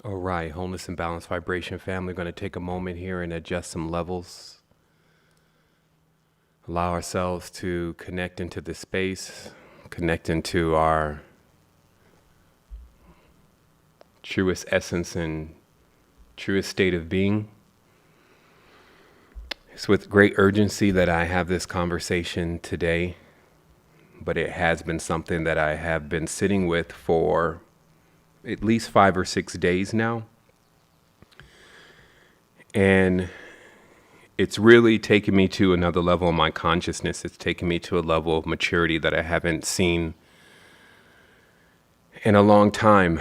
All right, wholeness and balance vibration family. We're going to take a moment here and adjust some levels. Allow ourselves to connect into the space, connect into our truest essence and truest state of being. It's with great urgency that I have this conversation today, but it has been something that I have been sitting with for at least 5 or 6 days now. And it's really taken me to another level of my consciousness. It's taken me to a level of maturity that I haven't seen in a long time,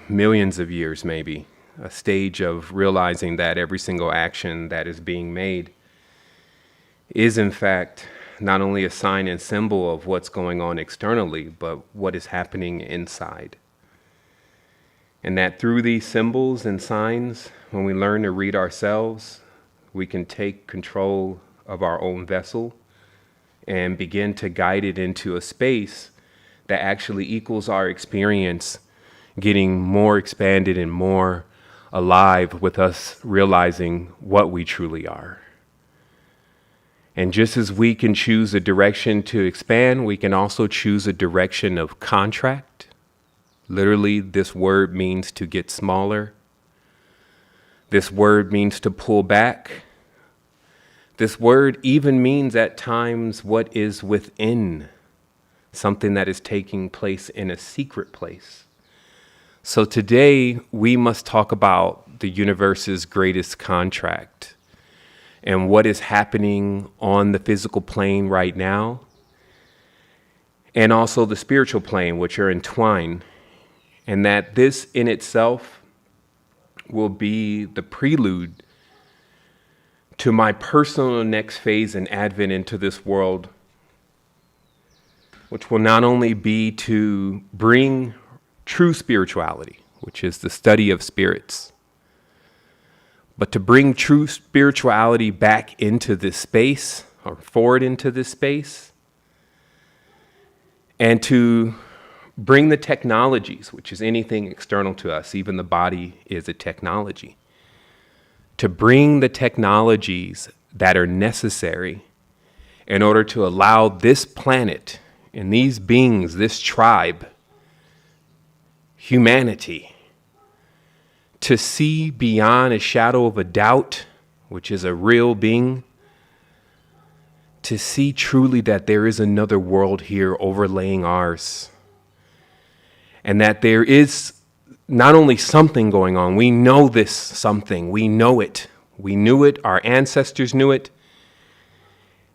millions of years maybe. A stage of realizing that every single action that is being made is in fact not only a sign and symbol of what's going on externally, but what is happening inside. And that through these symbols and signs, when we learn to read ourselves, we can take control of our own vessel and begin to guide it into a space that actually equals our experience, getting more expanded and more alive with us realizing what we truly are. And just as we can choose a direction to expand, we can also choose a direction of contract. Literally, this word means to get smaller. This word means to pull back. This word even means at times what is within, something that is taking place in a secret place. So today we must talk about the universe's greatest contract and what is happening on the physical plane right now, and also the spiritual plane, which are entwined. And that this in itself will be the prelude to my personal next phase and advent into this world, which will not only be to bring true spirituality, which is the study of spirits, but to bring true spirituality back into this space, or forward into this space, and to bring the technologies, which is anything external to us, even the body is a technology, to bring the technologies that are necessary in order to allow this planet and these beings, this tribe, humanity, to see beyond a shadow of a doubt, which is a real being, to see truly that there is another world here overlaying ours. And that there is not only something going on, we know this something, we know it. We knew it, our ancestors knew it.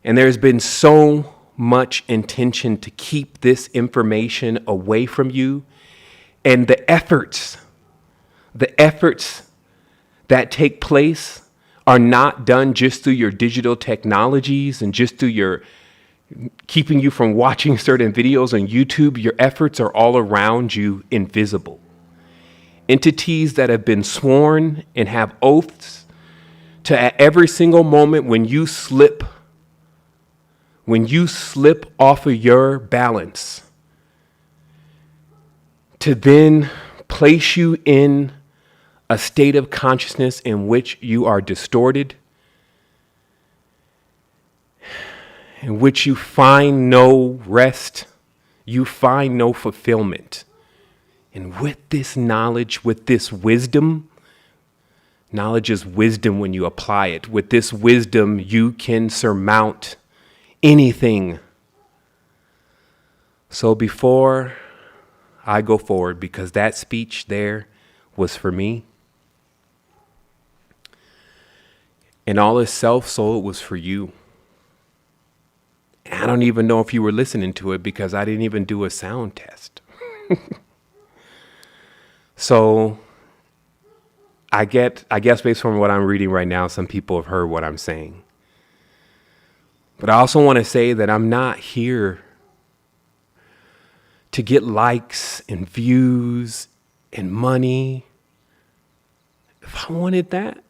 And there's been so much intention to keep this information away from you. And the efforts that take place are not done just through your digital technologies and just through your keeping you from watching certain videos on YouTube. Your efforts are all around you, invisible. Entities that have been sworn and have oaths to at every single moment when you slip off of your balance, to then place you in a state of consciousness in which you are distorted, in which you find no rest, you find no fulfillment. And with this knowledge, with this wisdom, knowledge is wisdom when you apply it. With this wisdom, you can surmount anything. So before I go forward, because that speech there was for me, and all is self, so it was for you. I don't even know if you were listening to it because I didn't even do a sound test. So I guess based on what I'm reading right now, some people have heard what I'm saying. But I also want to say that I'm not here to get likes and views and money. If I wanted that,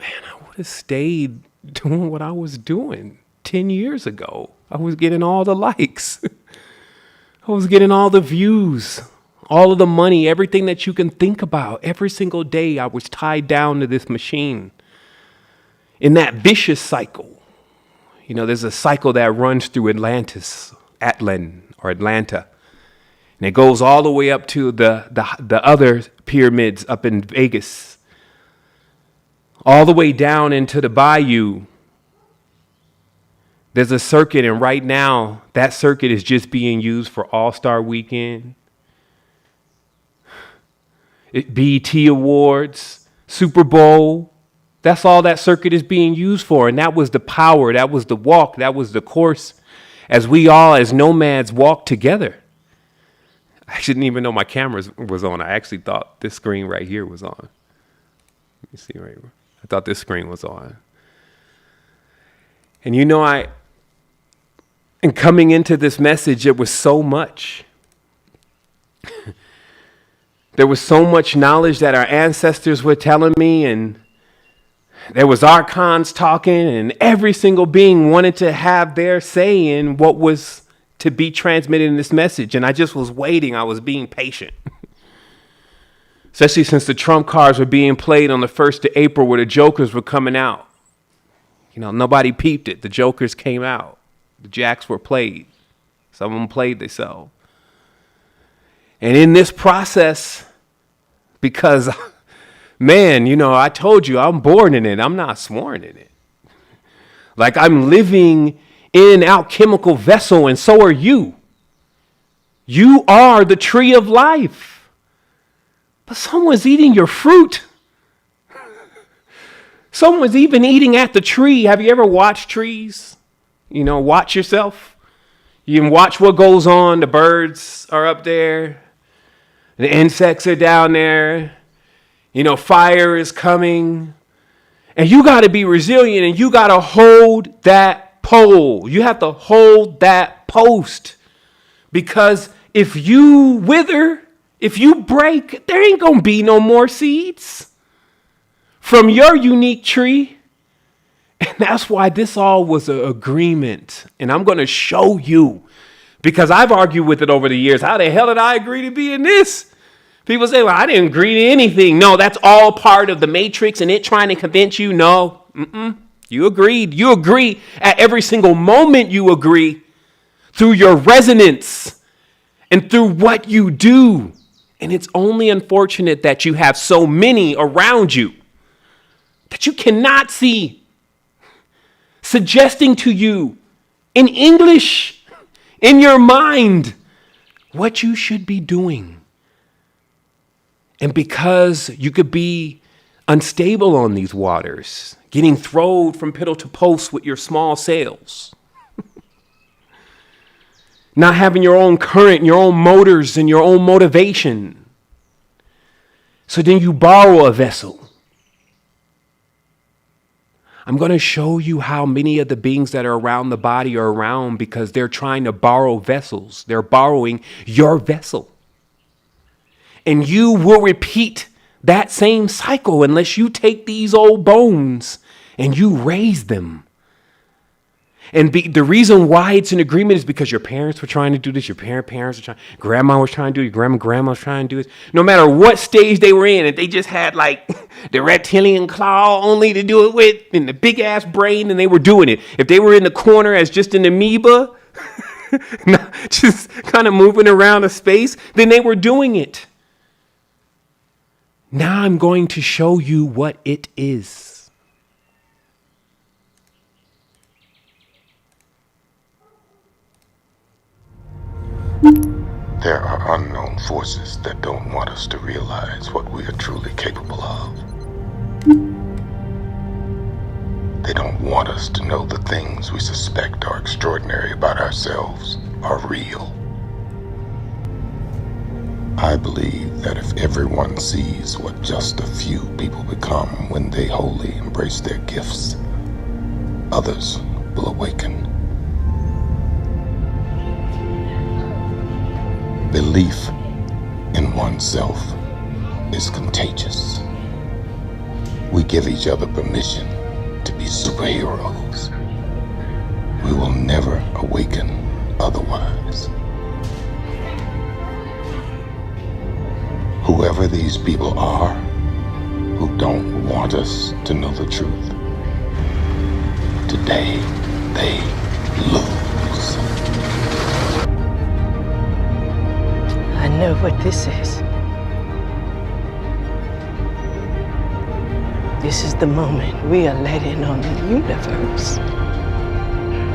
man, I would have stayed doing what I was doing 10 years ago. I was getting all the likes. I was getting all the views All of the money, everything that you can think about. Every single day I was tied down to this machine in that vicious cycle. You know, there's a cycle that runs through Atlanta. And it goes all the way up to the other pyramids up in Vegas. All the way down into the bayou. There's a circuit, and right now, that circuit is just being used for All-Star Weekend, BET Awards, Super Bowl. That's all that circuit is being used for. And that was the power, that was the walk, that was the course as we all, as nomads, walk together. I didn't even know my camera was on. I actually thought this screen right here was on. Let me see right here. I thought this screen was on. And you know, and coming into this message, it was so much. There was so much knowledge that our ancestors were telling me, and there was archons talking, and every single being wanted to have their say in what was to be transmitted in this message. And I just was waiting. I was being patient. Especially since the trump cards were being played on the 1st of April where the jokers were coming out. You know, nobody peeped it. The jokers came out. The jacks were played. Some of them played themselves. And in this process, because, man, you know, I told you I'm born in it. I'm not sworn in it. Like I'm living in an alchemical vessel, and so are you. You are the tree of life. But someone's eating your fruit. Someone's even eating at the tree. Have you ever watched trees? You know, watch yourself. You can watch what goes on. The birds are up there. The insects are down there. You know, fire is coming. And you got to be resilient, and you got to hold that pole. You have to hold that post. Because if you wither, if you break, there ain't going to be no more seeds from your unique tree. And that's why this all was an agreement. And I'm going to show you, because I've argued with it over the years. How the hell did I agree to be in this? People say, well, I didn't agree to anything. No, that's all part of the matrix and it trying to convince you. No, you agreed. You agree at every single moment. You agree through your resonance and through what you do. And it's only unfortunate that you have so many around you that you cannot see, suggesting to you in English, in your mind, what you should be doing. And because you could be unstable on these waters, getting thrown from pillar to post with your small sails, not having your own current, your own motors, and your own motivation. So then you borrow a vessel. I'm going to show you how many of the beings that are around the body are around because they're trying to borrow vessels. They're borrowing your vessel. And you will repeat that same cycle unless you take these old bones and you raise them. And the reason why it's an agreement is because your parents were trying to do this, your parents were trying, grandma was trying to do it, grandma was trying to do it. No matter what stage they were in, if they just had like the reptilian claw only to do it with and the big ass brain, and they were doing it. If they were in the corner as just an amoeba, just kind of moving around a space, then they were doing it. Now I'm going to show you what it is. There are unknown forces that don't want us to realize what we are truly capable of. They don't want us to know the things we suspect are extraordinary about ourselves are real. I believe that if everyone sees what just a few people become when they wholly embrace their gifts, others will awaken. Belief in oneself is contagious. We give each other permission to be superheroes. We will never awaken otherwise. whoever these people are who don't want us to know the truth, today they lose. I know what this is. This is the moment we are let in on the universe.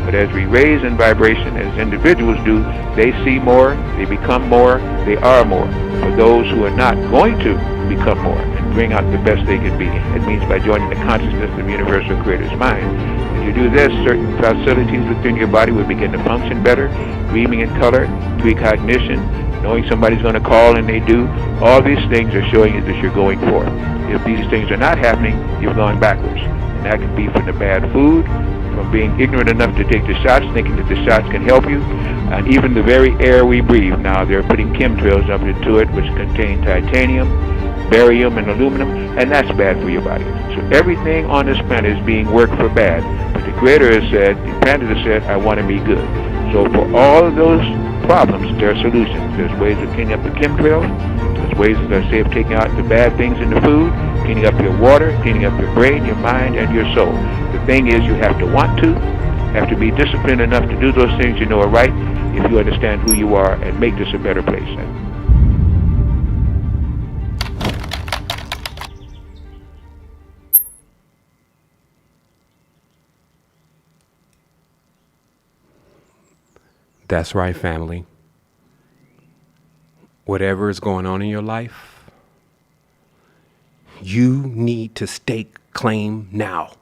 But as we raise in vibration, as individuals do, they see more, they become more, they are more. For those who are not going to become more and bring out the best they can be, it means by joining the consciousness of Universal Creator's mind. When you do this, certain facilities within your body will begin to function better, dreaming in color, precognition, knowing somebody's going to call and they do. All these things are showing you that you're going forth. If these things are not happening, you're going backwards. And that can be from the bad food, from being ignorant enough to take the shots, thinking that the shots can help you, and even the very air we breathe. Now they're putting chemtrails up into it, which contain titanium, barium, and aluminum, and that's bad for your body. So everything on this planet is being worked for bad. But the Creator has said, the planet has said, I want to be good. So for all of those problems, there are solutions. There's ways of cleaning up the chemtrails. There's ways, as I say, of taking out the bad things in the food, cleaning up your water, cleaning up your brain, your mind, and your soul. The thing is, you have to want to, have to be disciplined enough to do those things you know are right, if you understand who you are, and make this a better place. That's right, family. Whatever is going on in your life, you need to stake claim now.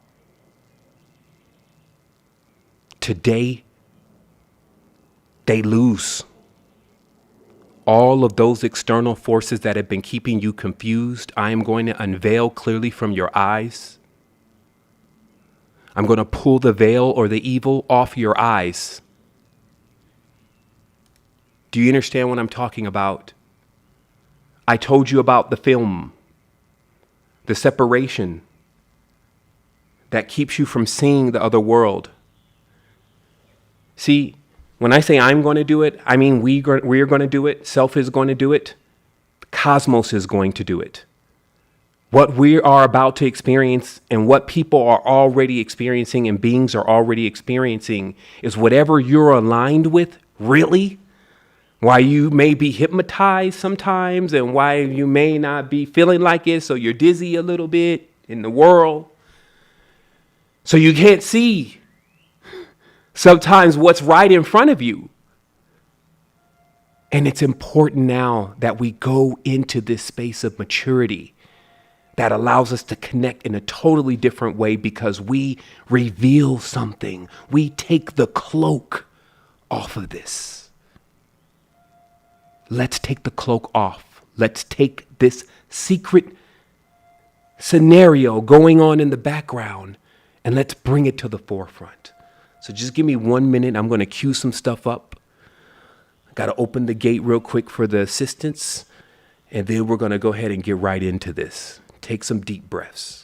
Today, they lose. All of those external forces that have been keeping you confused, I am going to unveil clearly from your eyes. I'm going to pull the veil or the evil off your eyes. Do you understand what I'm talking about? I told you about the film, the separation that keeps you from seeing the other world. See, when I say I'm going to do it, I mean we're going to do it. Self is going to do it. The cosmos is going to do it. What we are about to experience and what people are already experiencing and beings are already experiencing is whatever you're aligned with, really. Why you may be hypnotized sometimes and why you may not be feeling like it, so you're dizzy a little bit in the world. So you can't see sometimes what's right in front of you. And it's important now that we go into this space of maturity that allows us to connect in a totally different way because we reveal something. We take the cloak off of this. Let's take the cloak off. Let's take this secret scenario going on in the background and let's bring it to the forefront. So just give me 1 minute. I'm going to cue some stuff up. I got to open the gate real quick for the assistants. And then we're going to go ahead and get right into this. Take some deep breaths.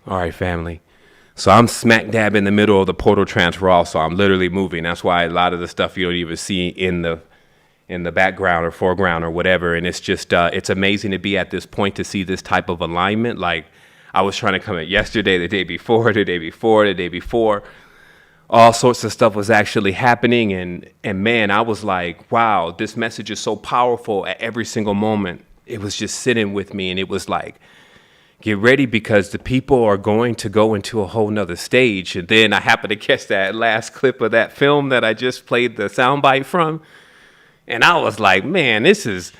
All right, family. So I'm smack dab in the middle of the portal transfer also. I'm literally moving. That's why a lot of the stuff you don't even see in the background or foreground or whatever. And it's just, it's amazing to be at this point to see this type of alignment. Like I was trying to come in yesterday, the day before, the day before, the day before. All sorts of stuff was actually happening. And man, I was like, wow, this message is so powerful at every single moment. It was just sitting with me and it was like, get ready because the people are going to go into a whole nother stage. And then I happened to catch that last clip of that film that I just played the soundbite from. And I was like, man, this is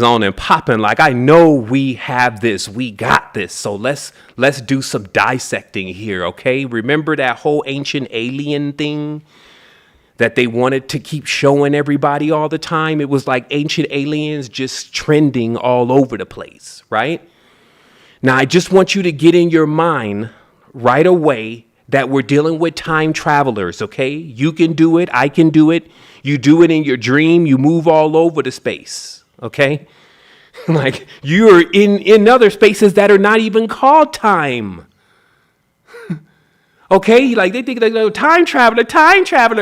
on and popping. Like, I know we have this. We got this. So let's do some dissecting here, okay? Remember that whole ancient alien thing? that they wanted to keep showing everybody all the time. It was like ancient aliens just trending all over the place, right? Now, I just want you to get in your mind right away that we're dealing with time travelers, okay? You can do it. I can do it. You do it in your dream. You move all over the space, okay? Like you're in other spaces that are not even called time. Okay, like they think like time traveler.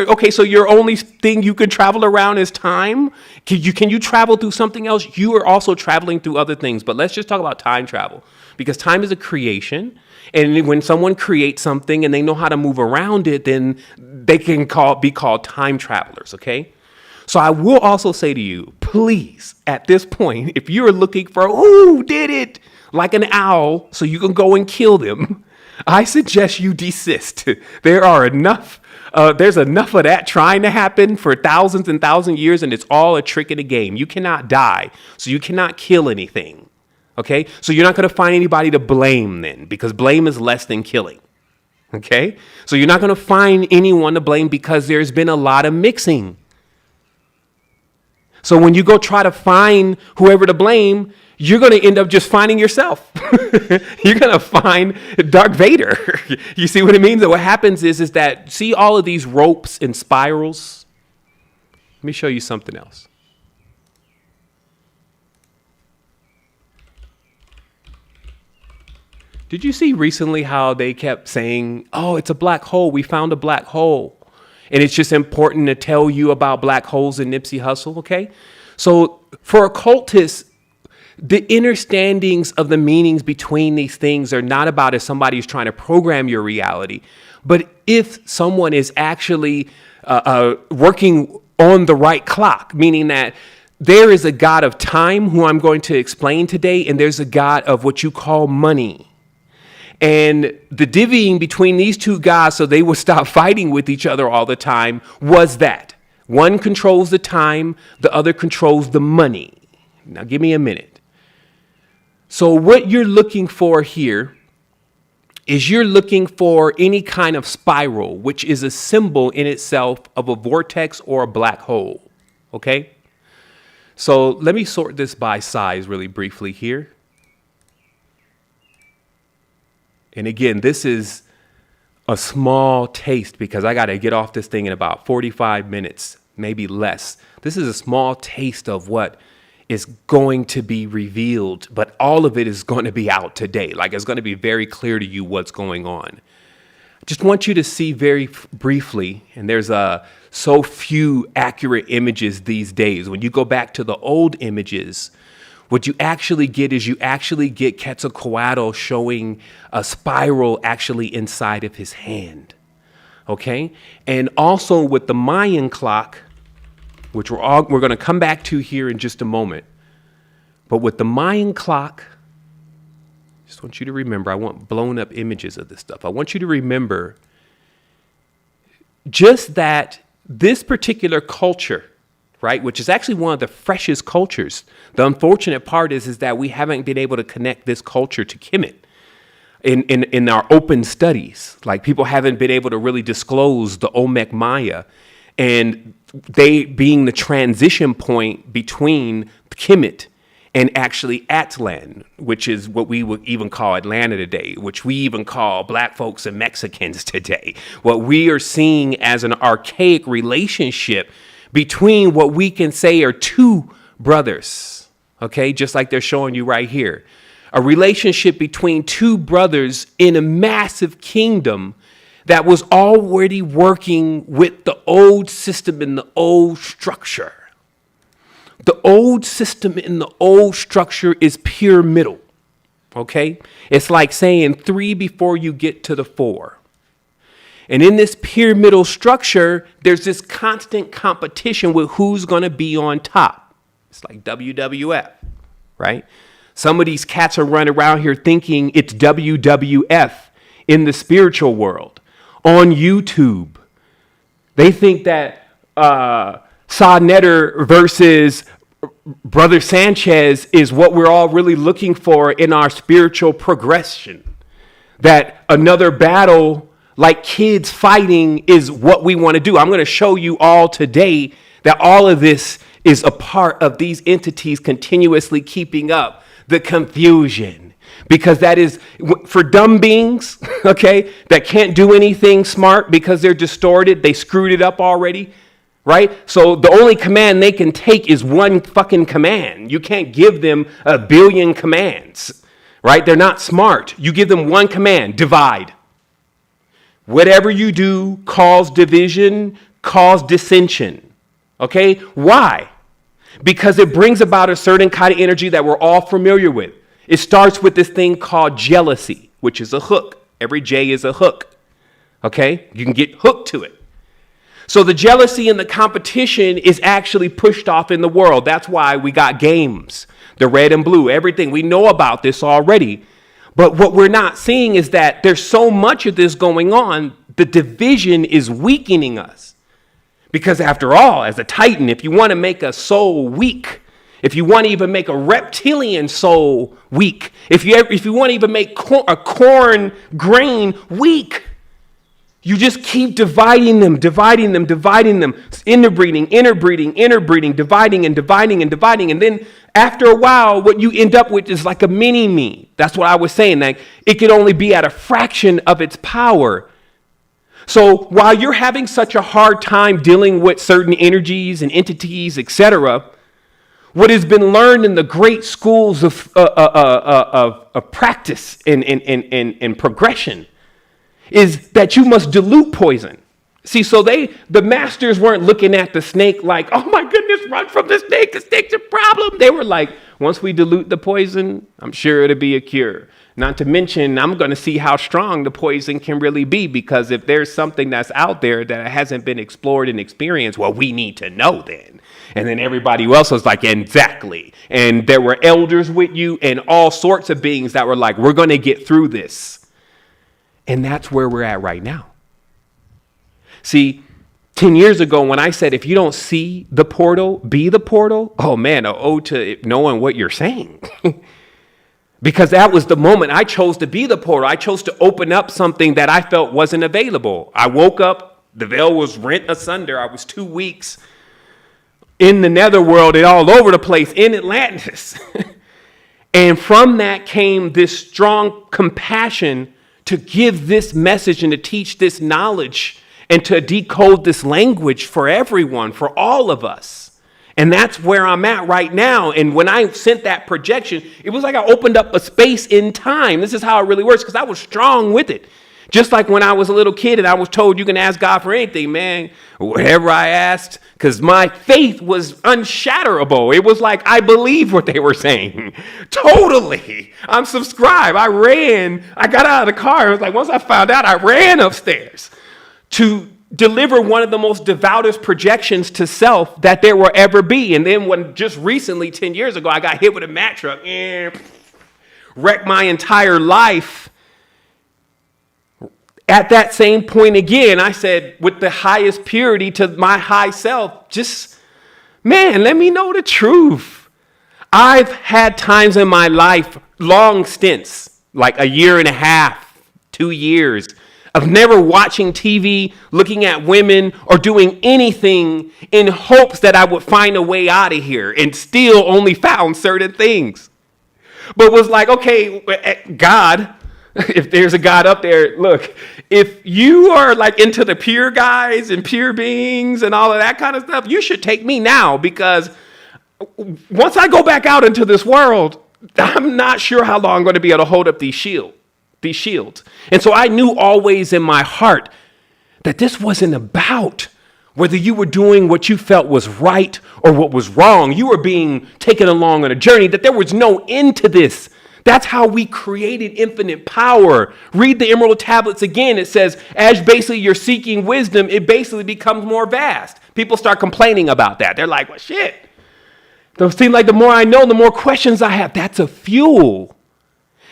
Okay, so your only thing you can travel around is time. Can you travel through something else? You are also traveling through other things. But let's just talk about time travel, because time is a creation, and when someone creates something and they know how to move around it, then they can be called time travelers. Okay, so I will also say to you, please, at this point, if you're looking for who did it like an owl, so you can go and kill them, I suggest you desist. There are enough. There's enough of that trying to happen for thousands and thousands of years, and it's all a trick in the game. You cannot die, so you cannot kill anything. Okay, so you're not going to find anybody to blame then, because blame is less than killing. Okay, so you're not going to find anyone to blame because there's been a lot of mixing. So when you go try to find whoever to blame, you're going to end up just finding yourself. You're going to find Darth Vader. You see what it means? That what happens is that, see all of these ropes and spirals? Let me show you something else. Did you see recently how they kept saying, oh, it's a black hole. We found a black hole. And it's just important to tell you about black holes in Nipsey Hussle, okay? So for occultists, the understandings of the meanings between these things are not about if somebody is trying to program your reality, but if someone is actually working on the right clock, meaning that there is a God of time who I'm going to explain today, and there's a God of what you call money. And the divvying between these two gods so they would stop fighting with each other all the time was that one controls the time, the other controls the money. Now give me a minute. So what you're looking for here is you're looking for any kind of spiral, which is a symbol in itself of a vortex or a black hole. Okay? So let me sort this by size really briefly here. And again, this is a small taste because I got to get off this thing in about 45 minutes, maybe less. This is a small taste of what is going to be revealed, but all of it is going to be out today. Like it's going to be very clear to you what's going on. I just want you to see very briefly, and there's so few accurate images these days. When you go back to the old images, what you actually get is you actually get Quetzalcoatl showing a spiral actually inside of his hand. Okay? And also with the Mayan clock, which we're going to come back to here in just a moment. But with the Mayan clock, I just want you to remember, I want blown up images of this stuff. I want you to remember just that this particular culture, right, which is actually one of the freshest cultures. The unfortunate part is that we haven't been able to connect this culture to Kemet in our open studies. Like people haven't been able to really disclose the Olmec Maya, and they being the transition point between Kemet and actually Atlan, which is what we would even call Atlanta today, which we even call black folks and Mexicans today. What we are seeing as an archaic relationship between what we can say are two brothers, okay, just like they're showing you right here. A relationship between two brothers in a massive kingdom that was already working with the old system and the old structure. The old system and the old structure is pyramidal, okay? It's like saying 3 before you get to the 4. And in this pyramidal structure, there's this constant competition with who's going to be on top. It's like WWF, right? Some of these cats are running around here thinking it's WWF in the spiritual world. On YouTube, they think that Sa Neter versus Brother Sanchez is what we're all really looking for in our spiritual progression. That another battle like kids fighting is what we want to do. I'm going to show you all today that all of this is a part of these entities continuously keeping up the confusion. Because that is for dumb beings, okay, that can't do anything smart because they're distorted. They screwed it up already, right? So the only command they can take is one fucking command. You can't give them a billion commands, right? They're not smart. You give them one command, divide. Whatever you do cause division, cause dissension, okay? Why? Because it brings about a certain kind of energy that we're all familiar with. It starts with this thing called jealousy, which is a hook. Every J is a hook, okay? You can get hooked to it. So the jealousy and the competition is actually pushed off in the world. That's why we got games, the red and blue, everything. We know about this already. But what we're not seeing is that there's so much of this going on, the division is weakening us. Because after all, as a Titan, if you want to make a soul weak, if you want to even make a reptilian soul weak, if you want to even make a corn grain weak, you just keep dividing them, interbreeding, dividing and dividing and dividing. And then after a while, what you end up with is like a mini me. That's what I was saying. Like it can only be at a fraction of its power. So while you're having such a hard time dealing with certain energies and entities, etc., what has been learned in the great schools of practice and progression is that you must dilute poison. See, so the masters weren't looking at the snake like, oh my goodness, run from the snake's a problem. They were like, once we dilute the poison, I'm sure it'll be a cure. Not to mention, I'm going to see how strong the poison can really be, because if there's something that's out there that hasn't been explored and experienced, well, we need to know then. And then everybody else was like, exactly. And there were elders with you and all sorts of beings that were like, we're going to get through this. And that's where we're at right now. See, 10 years ago when I said, if you don't see the portal, be the portal. Oh man, an ode to knowing what you're saying. Because that was the moment I chose to be the portal. I chose to open up something that I felt wasn't available. I woke up, the veil was rent asunder. I was 2 weeks in the netherworld and all over the place in Atlantis. And from that came this strong compassion to give this message and to teach this knowledge and to decode this language for everyone, for all of us. And that's where I'm at right now. And when I sent that projection, it was like I opened up a space in time. This is how it really works, because I was strong with it. Just like when I was a little kid and I was told you can ask God for anything, man, whatever I asked, because my faith was unshatterable. It was like I believed what they were saying. Totally. I'm subscribed. I ran. I got out of the car. It was like once I found out, I ran upstairs to deliver one of the most devoutest projections to self that there will ever be. And then when just recently, 10 years ago, I got hit with a Mack truck and wrecked my entire life. At that same point again, I said, with the highest purity to my high self, just, man, let me know the truth. I've had times in my life, long stints, like a year and a half, 2 years, of never watching TV, looking at women, or doing anything in hopes that I would find a way out of here, and still only found certain things. But was like, okay, God, if there's a God up there, look, if you are like into the pure guys and pure beings and all of that kind of stuff, you should take me now, because once I go back out into this world, I'm not sure how long I'm going to be able to hold up these shields. And so I knew always in my heart that this wasn't about whether you were doing what you felt was right or what was wrong. You were being taken along on a journey, that there was no end to this. That's how we created infinite power. Read the Emerald Tablets again. It says, as basically you're seeking wisdom, it basically becomes more vast. People start complaining about that. They're like, well, shit. It seems like the more I know, the more questions I have. That's a fuel.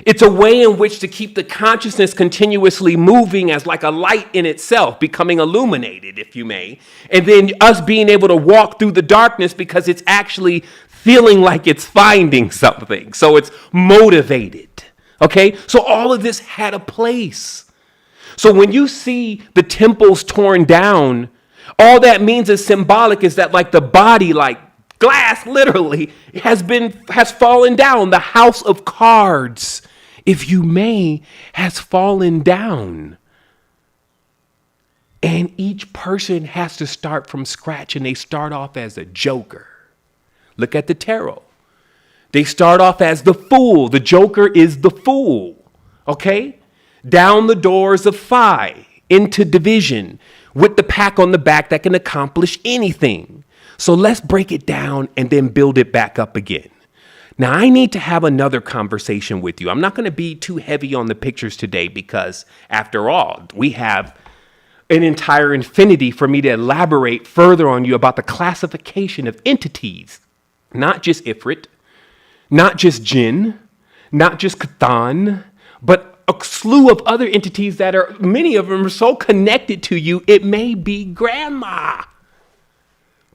It's a way in which to keep the consciousness continuously moving as like a light in itself, becoming illuminated, if you may. And then us being able to walk through the darkness because it's actually feeling like it's finding something. So it's motivated. Okay? So all of this had a place. So when you see the temples torn down, all that means is symbolic is that like the body, like glass literally, has fallen down. The house of cards, if you may, has fallen down. And each person has to start from scratch, and they start off as a joker. Look at the tarot. They start off as the fool. The joker is the fool. Okay? Down the doors of Phi, into division, with the pack on the back that can accomplish anything. So let's break it down and then build it back up again. Now, I need to have another conversation with you. I'm not going to be too heavy on the pictures today because, after all, we have an entire infinity for me to elaborate further on you about the classification of entities. Not just Ifrit, not just Jinn, not just Cthulhu, but a slew of other entities that are, many of them are so connected to you, it may be grandma.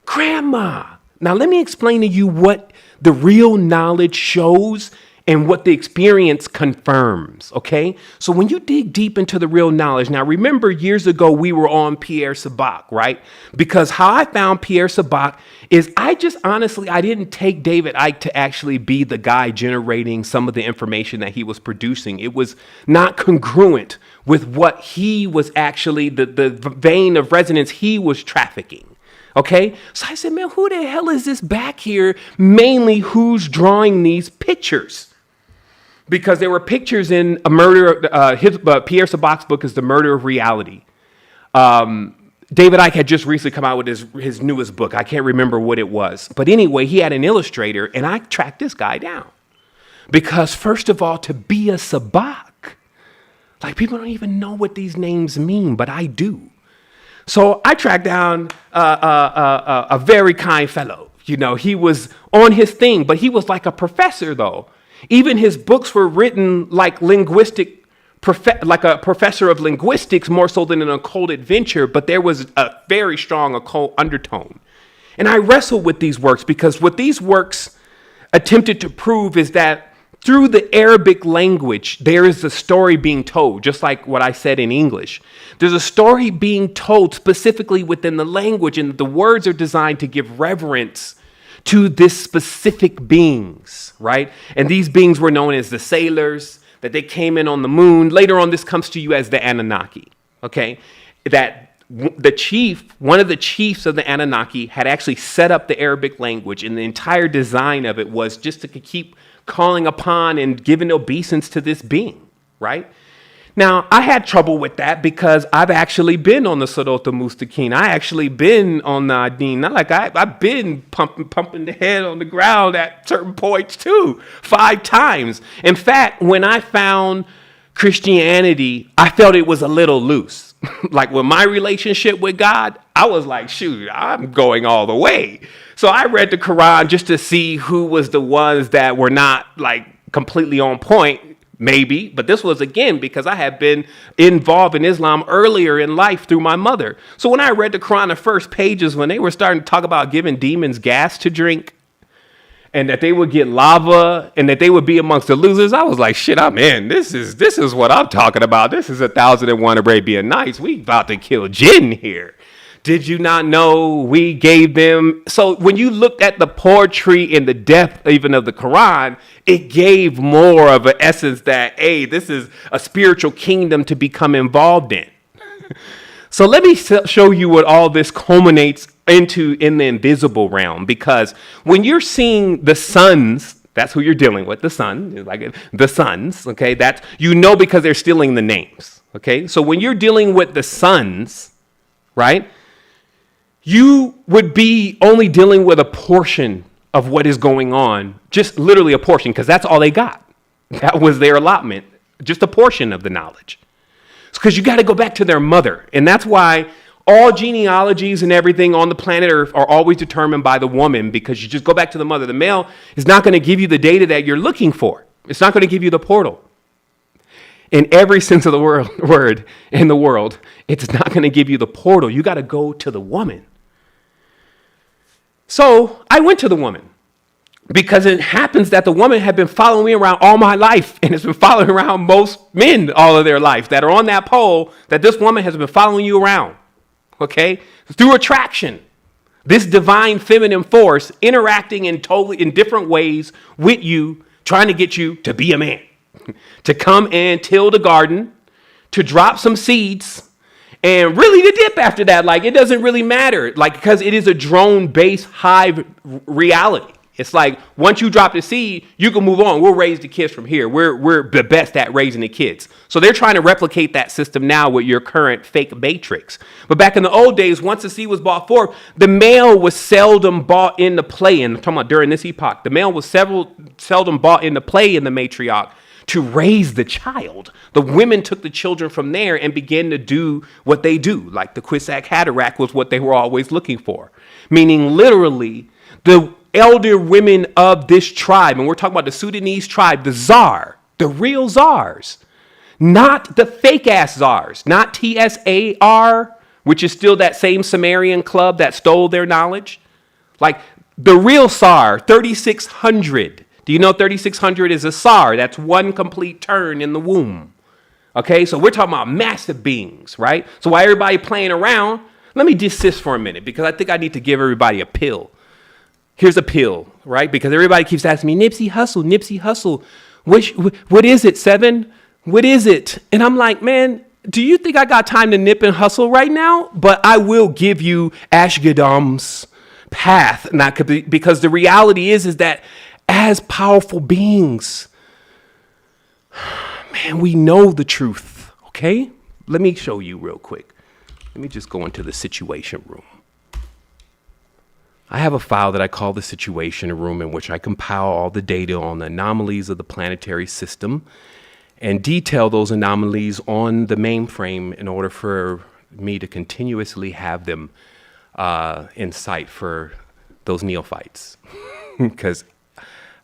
Grandma. Now, let me explain to you what the real knowledge shows and what the experience confirms, okay? So when you dig deep into the real knowledge, now remember years ago we were on Pierre Sabak, right? Because how I found Pierre Sabak is I didn't take David Icke to actually be the guy generating some of the information that he was producing. It was not congruent with what he was actually, the vein of resonance he was trafficking. Okay, so I said, man, who the hell is this back here? Mainly, who's drawing these pictures? Because there were pictures in a murder. Pierre Sabak's book is The Murder of Reality. David Icke had just recently come out with his newest book. I can't remember what it was. But anyway, he had an illustrator, and I tracked this guy down. Because first of all, to be a Sabak, like people don't even know what these names mean, but I do. So I tracked down a very kind fellow. You know, he was on his thing, but he was like a professor, though. Even his books were written like like a professor of linguistics, more so than an occult adventure, but there was a very strong occult undertone. And I wrestled with these works because what these works attempted to prove is that through the Arabic language, there is a story being told, just like what I said in English. There's a story being told specifically within the language, and the words are designed to give reverence to this specific beings, right? And these beings were known as the sailors, that they came in on the moon. Later on, this comes to you as the Anunnaki, okay? That one of the chiefs of the Anunnaki had actually set up the Arabic language, and the entire design of it was just to keep calling upon and giving obeisance to this being, right? Now, I had trouble with that because I've actually been on the Sirota Mustaqim. I actually been on the Adin. Not like I've been pumping the head on the ground at certain points too, 5 times. In fact, when I found Christianity, I felt it was a little loose. Like with my relationship with God, I was like, shoot, I'm going all the way. So I read the Quran just to see who was the ones that were not like completely on point, maybe. But this was, again, because I had been involved in Islam earlier in life through my mother. So when I read the Quran, the first pages, when they were starting to talk about giving demons gas to drink, and that they would get lava, and that they would be amongst the losers, I was like, shit, I'm in. This is what I'm talking about. This is 1001 Arabian Nights. We about to kill jinn here. Did you not know we gave them? So when you looked at the poetry and the depth even of the Quran, it gave more of an essence that, hey, this is a spiritual kingdom to become involved in. So let me show you what all this culminates into in the invisible realm, because when you're seeing the suns, that's who you're dealing with, the sun, like the suns, okay? That's, you know, because they're stealing the names, okay? So when you're dealing with the suns, right, you would be only dealing with a portion of what is going on, just literally a portion, because that's all they got. That was their allotment, just a portion of the knowledge. Because you got to go back to their mother. And that's why all genealogies and everything on the planet Earth are always determined by the woman, because you just go back to the mother. The male is not going to give you the data that you're looking for. It's not going to give you the portal. In every sense of the word in the world, it's not going to give you the portal. You got to go to the woman. So I went to the woman. Because it happens that the woman had been following me around all my life and has been following around most men all of their life that are on that pole, that this woman has been following you around, okay? Through attraction. This divine feminine force interacting in different ways with you, trying to get you to be a man, to come and till the garden, to drop some seeds, and really to dip after that. Like, it doesn't really matter, like, because it is a drone-based hive reality. It's like, once you drop the seed, you can move on. We'll raise the kids from here. We're the best at raising the kids. So they're trying to replicate that system now with your current fake matrix. But back in the old days, once the seed was brought forth, the male was seldom brought into play. And I'm talking about during this epoch, the male was seldom brought into play in the matriarch to raise the child. The women took the children from there and began to do what they do. Like the Kwisatz Haderach was what they were always looking for. Meaning literally the elder women of this tribe, and we're talking about the Sudanese tribe, the czar, the real czars, not the fake ass czars, not TSAR, which is still that same Sumerian club that stole their knowledge. Like the real czar, 3600. Do you know 3600 is a czar? That's one complete turn in the womb. Okay, so we're talking about massive beings, right? So while everybody playing around, let me desist for a minute because I think I need to give everybody a pill. Here's a pill, right? Because everybody keeps asking me, Nipsey Hussle, what is it, Seven? What is it? And I'm like, man, do you think I got time to nip and hustle right now? But I will give you Ashgadam's path, because the reality is that as powerful beings, man, we know the truth, okay? Let me show you real quick. Let me just go into the situation room. I have a file that I call the situation room, in which I compile all the data on the anomalies of the planetary system and detail those anomalies on the mainframe in order for me to continuously have them in sight for those neophytes. Because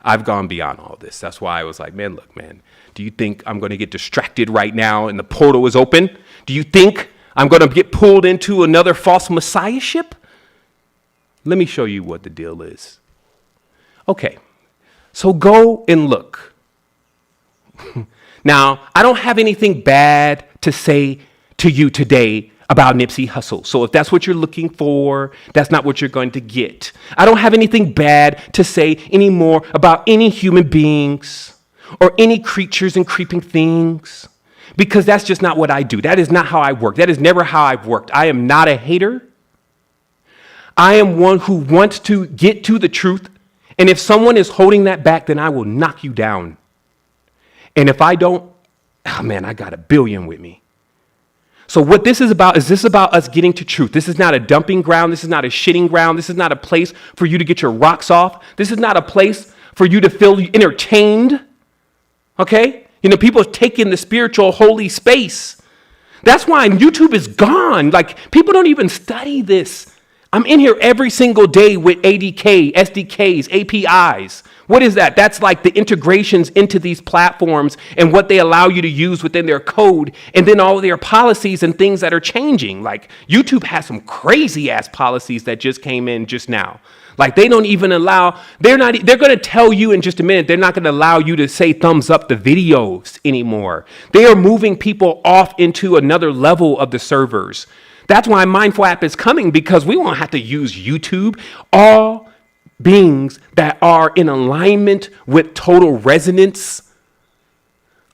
I've gone beyond all this. That's why I was like, man, look, man, do you think I'm going to get distracted right now and the portal is open? Do you think I'm going to get pulled into another false messiahship? Let me show you what the deal is. Okay, so go and look. Now, I don't have anything bad to say to you today about Nipsey Hussle. So if that's what you're looking for, that's not what you're going to get. I don't have anything bad to say anymore about any human beings or any creatures and creeping things, because that's just not what I do. That is not how I work. That is never how I've worked. I am not a hater. I am one who wants to get to the truth. And if someone is holding that back, then I will knock you down. And if I don't, oh man, I got a billion with me. So what this is about us getting to truth. This is not a dumping ground. This is not a shitting ground. This is not a place for you to get your rocks off. This is not a place for you to feel entertained. Okay? You know, people are taking the spiritual holy space. That's why YouTube is gone. Like, people don't even study this. I'm in here every single day with ADK, SDKs, APIs. What is that? That's like the integrations into these platforms and what they allow you to use within their code, and then all of their policies and things that are changing. Like YouTube has some crazy ass policies that just came in just now. Like they don't even allow, they're going to tell you in just a minute, they're not going to allow you to say thumbs up the videos anymore. They are moving people off into another level of the servers. That's why Mindful app is coming, because we won't have to use YouTube. All beings that are in alignment with total resonance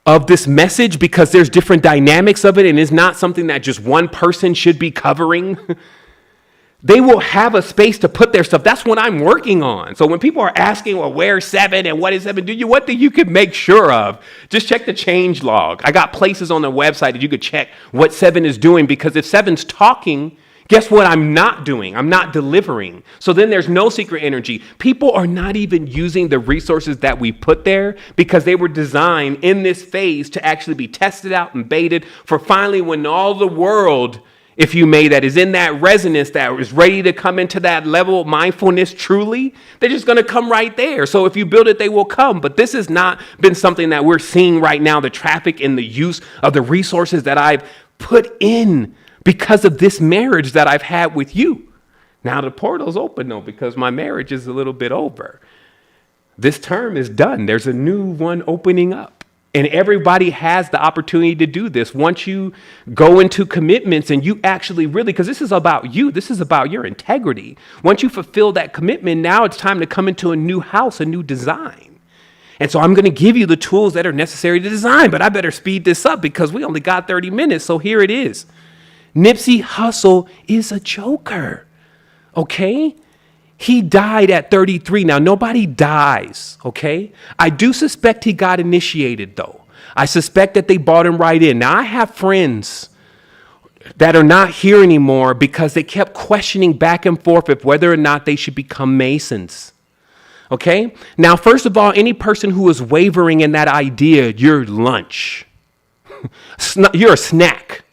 of this message, because there's different dynamics of it and it's not something that just one person should be covering. They will have a space to put their stuff. That's what I'm working on. So when people are asking, well, where's 7 and what is 7? What do you could make sure of? Just check the change log. I got places on the website that you could check what 7 is doing, because if 7's talking, guess what I'm not doing? I'm not delivering. So then there's no secret energy. People are not even using the resources that we put there, because they were designed in this phase to actually be tested out and baited for finally when all the world, if you may, that is in that resonance, that is ready to come into that level of mindfulness truly, they're just going to come right there. So if you build it, they will come. But this has not been something that we're seeing right now, the traffic and the use of the resources that I've put in because of this marriage that I've had with you. Now the portal's open though, because my marriage is a little bit over. This term is done. There's a new one opening up. And everybody has the opportunity to do this. Once you go into commitments and you actually really, because this is about you, this is about your integrity. Once you fulfill that commitment, now it's time to come into a new house, a new design. And so I'm going to give you the tools that are necessary to design, but I better speed this up because we only got 30 minutes. So here it is. Nipsey Hussle is a joker. Okay? He died at 33. Now, nobody dies, okay? I do suspect he got initiated, though. I suspect that they brought him right in. Now, I have friends that are not here anymore because they kept questioning back and forth of whether or not they should become Masons, okay? Now, first of all, any person who is wavering in that idea, you're lunch. You're a snack,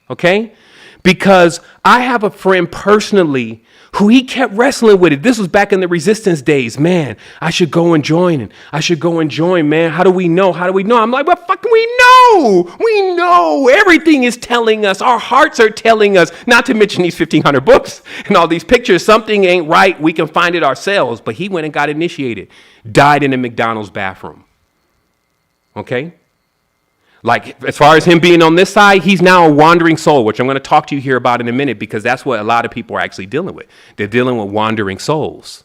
okay? Because I have a friend personally who he kept wrestling with it. This was back in the resistance days. Man, I should go and join. And I should go and join, man. How do we know? How do we know? I'm like, what fucking we know? We know. Everything is telling us. Our hearts are telling us. Not to mention these 1,500 books and all these pictures. Something ain't right. We can find it ourselves. But he went and got initiated. Died in a McDonald's bathroom. Okay? Like, as far as him being on this side, he's now a wandering soul, which I'm going to talk to you here about in a minute, because that's what a lot of people are actually dealing with. They're dealing with wandering souls.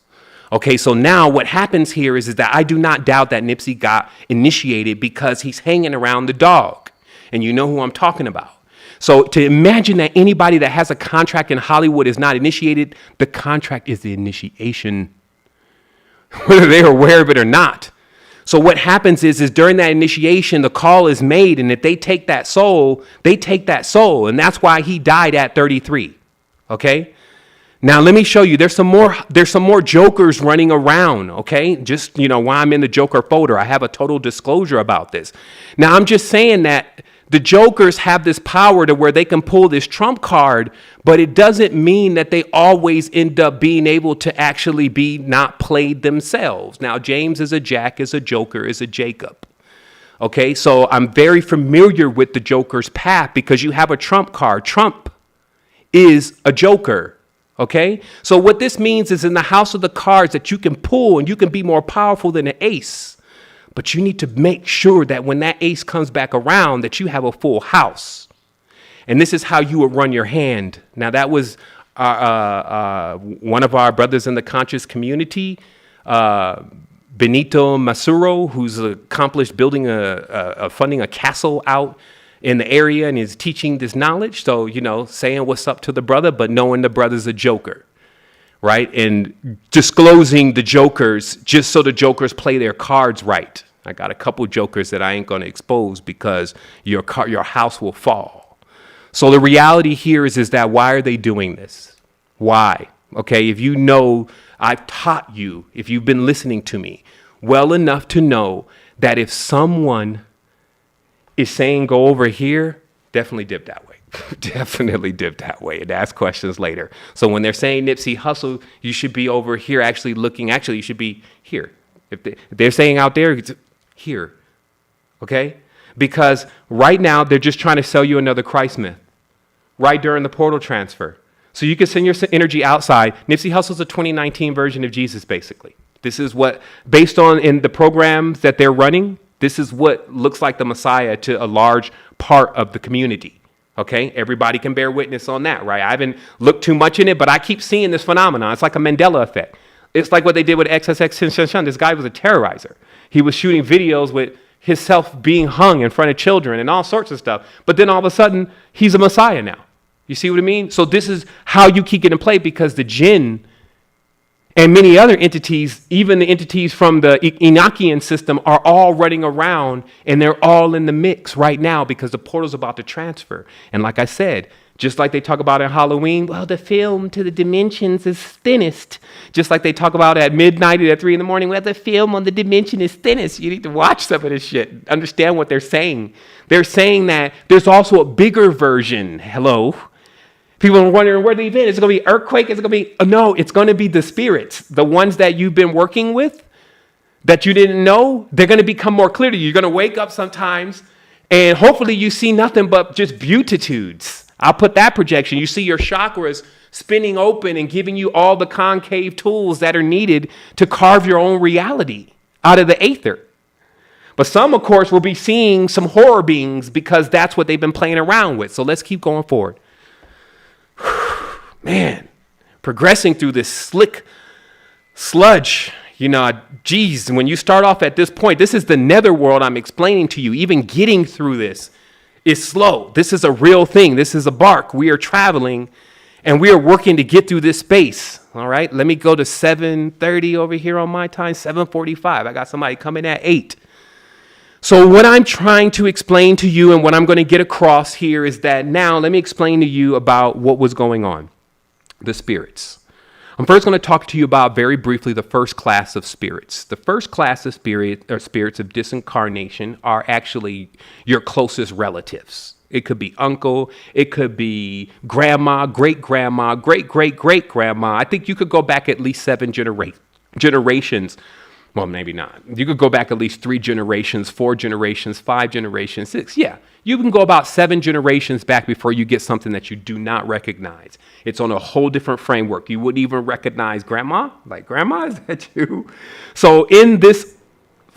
Okay, so now what happens here is that I do not doubt that Nipsey got initiated because he's hanging around the dog. And you know who I'm talking about. So to imagine that anybody that has a contract in Hollywood is not initiated, the contract is the initiation, whether they're aware of it or not. So what happens is during that initiation, the call is made, and if they take that soul, they take that soul. And that's why he died at 33. Okay. Now let me show you. There's some more jokers running around. Okay. Just, why I'm in the joker folder. I have a total disclosure about this. Now I'm just saying that the jokers have this power to where they can pull this trump card, but it doesn't mean that they always end up being able to actually be not played themselves. Now, James is a Jack, is a Joker, is a Jacob. Okay, so I'm very familiar with the Joker's path because you have a trump card. Trump is a Joker. Okay, so what this means is in the house of the cards that you can pull and you can be more powerful than an ace. But you need to make sure that when that ace comes back around that you have a full house. And this is how you would run your hand. Now, that was one of our brothers in the conscious community, Benito Masuro, who's accomplished funding a castle out in the area and is teaching this knowledge. So, saying what's up to the brother, but knowing the brother's a joker. Right? And disclosing the jokers just so the jokers play their cards right. I got a couple jokers that I ain't going to expose because your house will fall. So the reality here is that why are they doing this? Why? Okay, if you know, I've taught you, if you've been listening to me well enough to know that if someone is saying go over here, definitely dip that way. Definitely dip that way and ask questions later. So when they're saying Nipsey Hussle, you should be over here you should be here. If they're saying out there, it's here. Okay? Because right now they're just trying to sell you another Christ myth right during the portal transfer. So you can send your energy outside. Nipsey Hussle's a 2019 version of Jesus, basically. This is what, based on in the programs that they're running, this is what looks like the Messiah to a large part of the community. Okay, everybody can bear witness on that, right? I haven't looked too much in it, but I keep seeing this phenomenon. It's like a Mandela effect. It's like what they did with XXX. This guy was a terrorizer. He was shooting videos with himself being hung in front of children and all sorts of stuff. But then all of a sudden, he's a Messiah now. You see what I mean? So this is how you keep getting played because the jinn and many other entities, even the entities from the Enochian system, are all running around and they're all in the mix right now because the portal's about to transfer. And like I said, just like they talk about in Halloween, well, the film to the dimensions is thinnest. Just like they talk about at midnight or at 3 a.m, well, the film on the dimension is thinnest. You need to watch some of this shit. Understand what they're saying. They're saying that there's also a bigger version. Hello. People are wondering where they've been. Is it going to be earthquake? Is it going to be? No, it's going to be the spirits. The ones that you've been working with that you didn't know, they're going to become more clear to you. You're going to wake up sometimes and hopefully you see nothing but just beatitudes. I'll put that projection. You see your chakras spinning open and giving you all the concave tools that are needed to carve your own reality. out of the aether. But some, of course, will be seeing some horror beings because that's what they've been playing around with. So let's keep going forward. Man, progressing through this slick sludge, geez, when you start off at this point, this is the netherworld I'm explaining to you. Even getting through this is slow. This is a real thing. This is a bark. We are traveling and we are working to get through this space. All right, let me go to 7:30 over here on my time, 7:45. I got somebody coming at 8. So what I'm trying to explain to you and what I'm going to get across here is that now let me explain to you about what was going on, the spirits. I'm first going to talk to you about very briefly the first class of spirits. The first class of spirits of disincarnation are actually your closest relatives. It could be uncle, it could be grandma, great-grandma, great-great-great-grandma. I think you could go back at least 7 generations. Well, maybe not. You could go back at least 3 generations, 4 generations, 5 generations, 6. Yeah, you can go about 7 generations back before you get something that you do not recognize. It's on a whole different framework. You wouldn't even recognize grandma. Like, grandma, is that you? So in this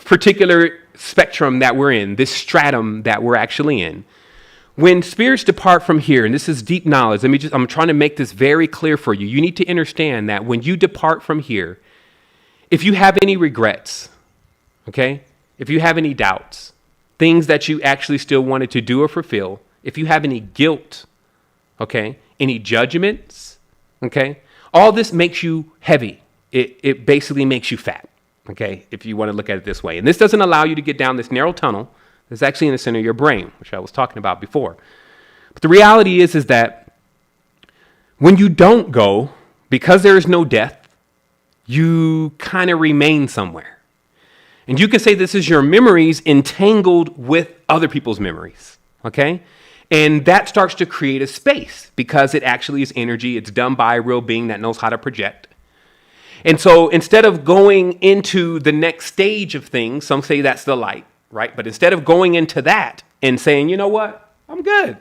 particular spectrum that we're in, this stratum that we're actually in, when spirits depart from here, and this is deep knowledge, I'm trying to make this very clear for you. You need to understand that when you depart from here, if you have any regrets, okay, if you have any doubts, things that you actually still wanted to do or fulfill, if you have any guilt, okay, any judgments, okay, all this makes you heavy. It basically makes you fat, okay, if you want to look at it this way. And this doesn't allow you to get down this narrow tunnel that's actually in the center of your brain, which I was talking about before. But the reality is that when you don't go, because there is no death, you kind of remain somewhere. And you can say this is your memories entangled with other people's memories, okay? And that starts to create a space because it actually is energy. It's done by a real being that knows how to project. And so instead of going into the next stage of things, some say that's the light, right? But instead of going into that and saying, you know what, I'm good.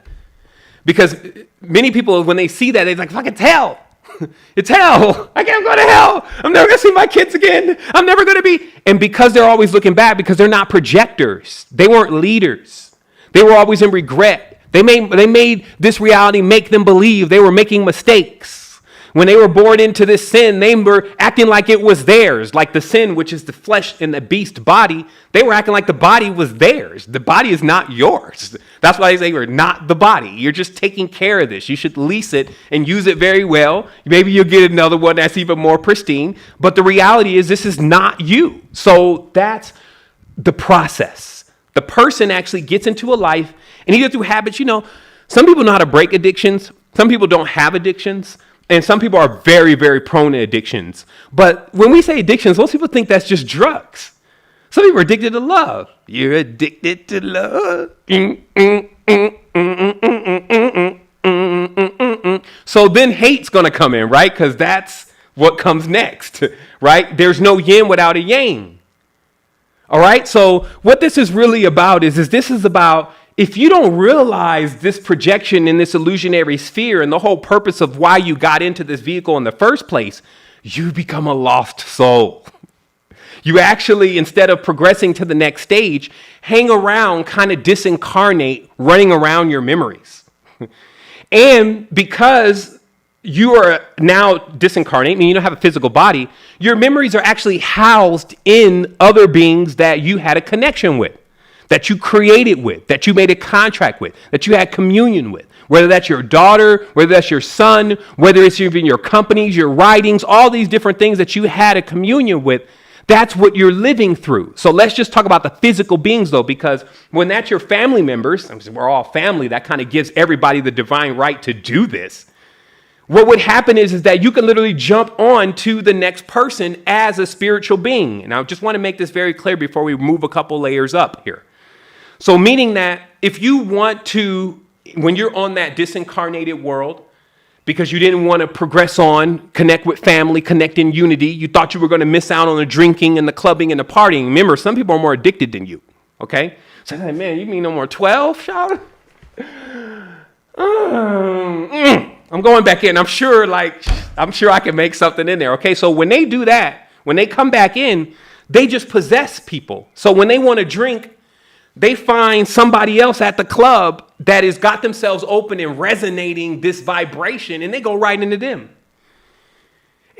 Because many people, when they see that, they're like, fuck, it's hell. It's hell. I can't go to hell. I'm never going to see my kids again. I'm never going to be. And because they're always looking back, because they're not projectors, they weren't leaders. They were always in regret. They made this reality make them believe they were making mistakes. When they were born into this sin, they were acting like it was theirs, like the sin, which is the flesh and the beast body. They were acting like the body was theirs. The body is not yours. That's why they say you're not the body. You're just taking care of this. You should lease it and use it very well. Maybe you'll get another one that's even more pristine. But the reality is this is not you. So that's the process. The person actually gets into a life, and either through habits, some people know how to break addictions. Some people don't have addictions. And some people are very, very prone to addictions. But when we say addictions, most people think that's just drugs. Some people are addicted to love. You're addicted to love. So then hate's going to come in, right? Because that's what comes next, right? There's no yin without a yang. All right? So what this is really about is this is about, if you don't realize this projection in this illusionary sphere and the whole purpose of why you got into this vehicle in the first place, you become a lost soul. You actually, instead of progressing to the next stage, hang around, kind of disincarnate, running around your memories. And because you are now disincarnate, meaning you don't have a physical body, your memories are actually housed in other beings that you had a connection with, that you created with, that you made a contract with, that you had communion with, whether that's your daughter, whether that's your son, whether it's even your companies, your writings, all these different things that you had a communion with. That's what you're living through. So let's just talk about the physical beings, though, because when that's your family members, we're all family, that kind of gives everybody the divine right to do this. What would happen is that you can literally jump on to the next person as a spiritual being. And I just want to make this very clear before we move a couple layers up here. So meaning that if you want to, when you're on that disincarnated world, because you didn't want to progress on, connect with family, connect in unity, you thought you were going to miss out on the drinking and the clubbing and the partying. Remember, some people are more addicted than you, okay? So I'm like, man, you mean no more 12, shout? I'm going back in. I'm sure I can make something in there, okay? So when they do that, when they come back in, They just possess people. So when they want to drink, they find somebody else at the club that has got themselves open and resonating this vibration, and they go right into them.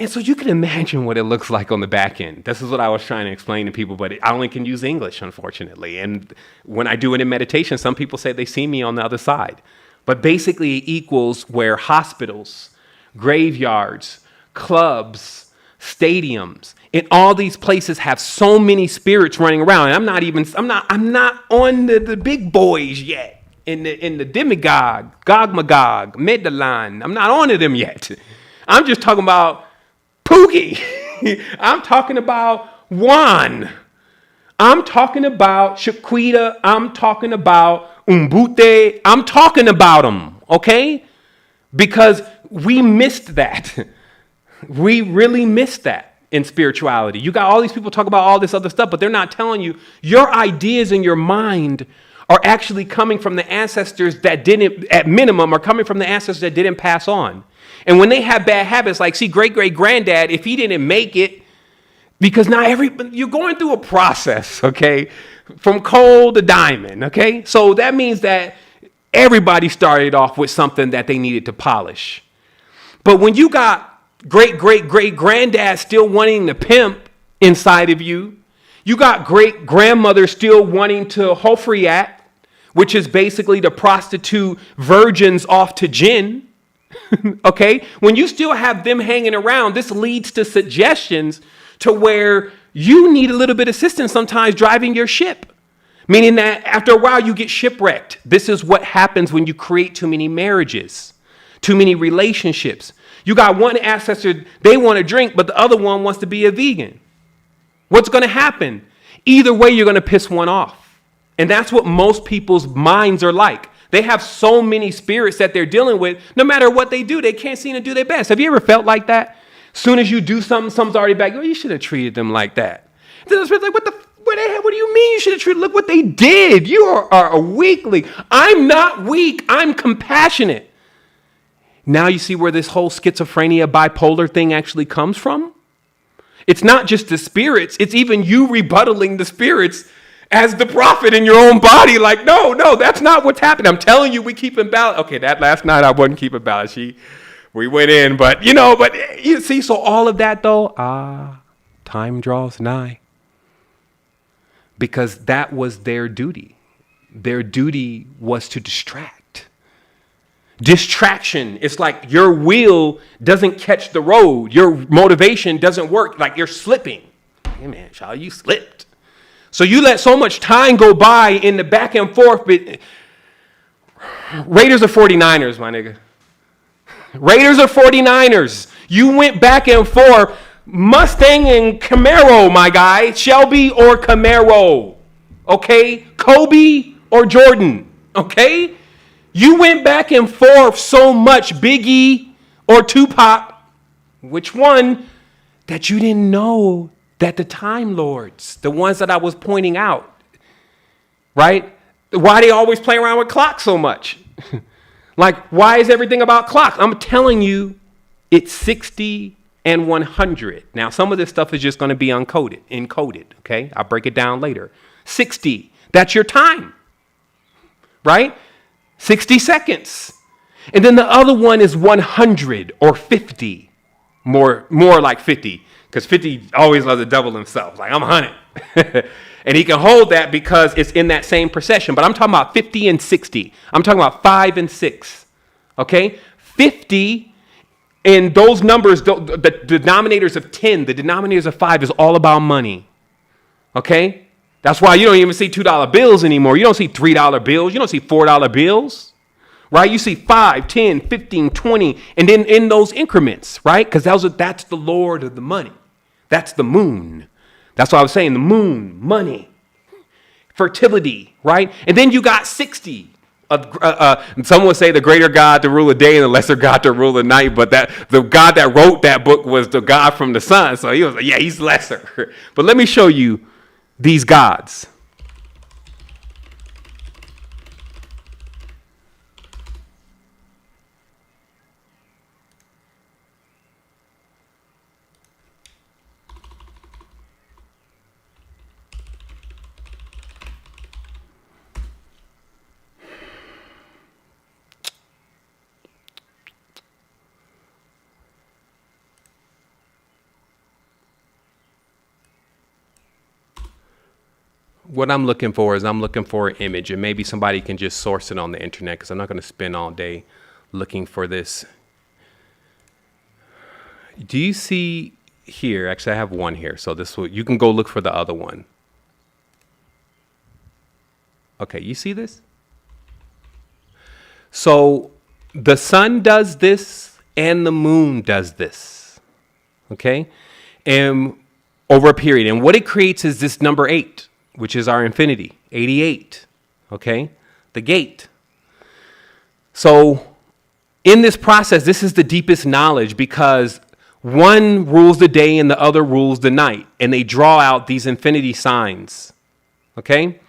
And so you can imagine what it looks like on the back end. This is what I was trying to explain to people, but I only can use English, unfortunately. And when I do it in meditation, some people say they see me on the other side. But basically it equals where hospitals, graveyards, clubs, stadiums, and all these places have so many spirits running around. And I'm not on the big boys yet. In the demigod, Gog Magog, Medellin. I'm not on to them yet. I'm just talking about Pookie. I'm talking about Juan. I'm talking about Shaquita. I'm talking about Umbute. I'm talking about them, okay? Because we missed that. We really missed that in spirituality. You got all these people talk about all this other stuff, but they're not telling you your ideas in your mind are actually coming from the ancestors that didn't, at minimum, are coming from the ancestors that didn't pass on. And when they have bad habits, like, see, great-great-granddad, if he didn't make it, because now you're going through a process, okay, from coal to diamond, okay? So that means that everybody started off with something that they needed to polish. But when you got great-great-great-granddad still wanting to pimp inside of you, you got great-grandmother still wanting to hofriat, which is basically to prostitute virgins off to jinn. Okay, when you still have them hanging around, this leads to suggestions to where you need a little bit of assistance sometimes driving your ship, meaning that after a while you get shipwrecked. This is what happens when you create too many marriages, too many relationships. You got one ancestor, they want to drink, but the other one wants to be a vegan. What's going to happen? Either way, you're going to piss one off. And that's what most people's minds are like. They have so many spirits that they're dealing with. No matter what they do, they can't seem to do their best. Have you ever felt like that? Soon as you do something, something's already back. Oh, you should have treated them like that. Then the spirit's like, what do you mean you should have treated? Look what they did. You are a weakling. I'm not weak. I'm compassionate. Now you see where this whole schizophrenia, bipolar thing actually comes from? It's not just the spirits. It's even you rebuttaling the spirits as the prophet in your own body. Like, no, that's not what's happening. I'm telling you, we keep in balance. Okay, that last night I wasn't keeping balance. We went in, but you see, so all of that though, time draws nigh. Because that was their duty. Their duty was to distract. Distraction, it's like your wheel doesn't catch the road. Your motivation doesn't work, like you're slipping. Hey man, child, you slipped. So you let so much time go by in the back and forth. Raiders or 49ers, my nigga. Raiders or 49ers. You went back and forth. Mustang and Camaro, my guy. Shelby or Camaro. Okay? Kobe or Jordan. Okay? You went back and forth so much, Biggie or Tupac. Which one? That you didn't know that the Time Lords, the ones that I was pointing out, right? Why they always play around with clocks so much? Like, why is everything about clocks? I'm telling you, it's 60 and 100. Now, some of this stuff is just going to be encoded, okay? I'll break it down later. 60, that's your time, right? 60 seconds. And then the other one is 100 or 50, more like 50. Because 50 always loves to double himself. Like, I'm 100. And he can hold that because it's in that same procession. But I'm talking about 50 and 60. I'm talking about 5 and 6. Okay? 50, and those numbers, the denominators of 10, the denominators of 5 is all about money. Okay? That's why you don't even see $2 bills anymore. You don't see $3 bills. You don't see $4 bills. Right? You see 5, 10, 15, 20, and then in those increments, right? Because that's the Lord of the money. That's the moon. That's what I was saying, the moon, money, fertility, right? And then you got 60. Some would say the greater God to rule the day and the lesser God to rule the night, but the God that wrote that book was the God from the sun. So he was like, yeah, he's lesser. But let me show you these gods. what I'm looking for is I'm looking for an image, and maybe somebody can just source it on the internet, because I'm not going to spend all day looking for this. Do you see here? Actually, I have one here. So you can go look for the other one. Okay, you see this? So the sun does this and the moon does this. Okay? And over a period. And what it creates is this number 8, which is our infinity, 88. Okay? The gate. So in this process, this is the deepest knowledge, because one rules the day and the other rules the night. And they draw out these infinity signs. Okay?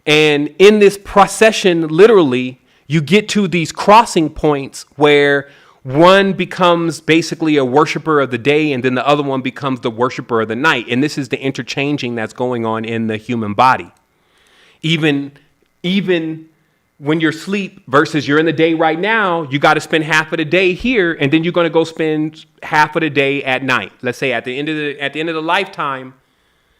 And in this procession, literally, you get to these crossing points where one becomes basically a worshiper of the day, and then the other one becomes the worshiper of the night. And this is the interchanging that's going on in the human body. Even when you're asleep versus you're in the day right now, you got to spend half of the day here, and then you're going to go spend half of the day at night. Let's say at the end of the lifetime,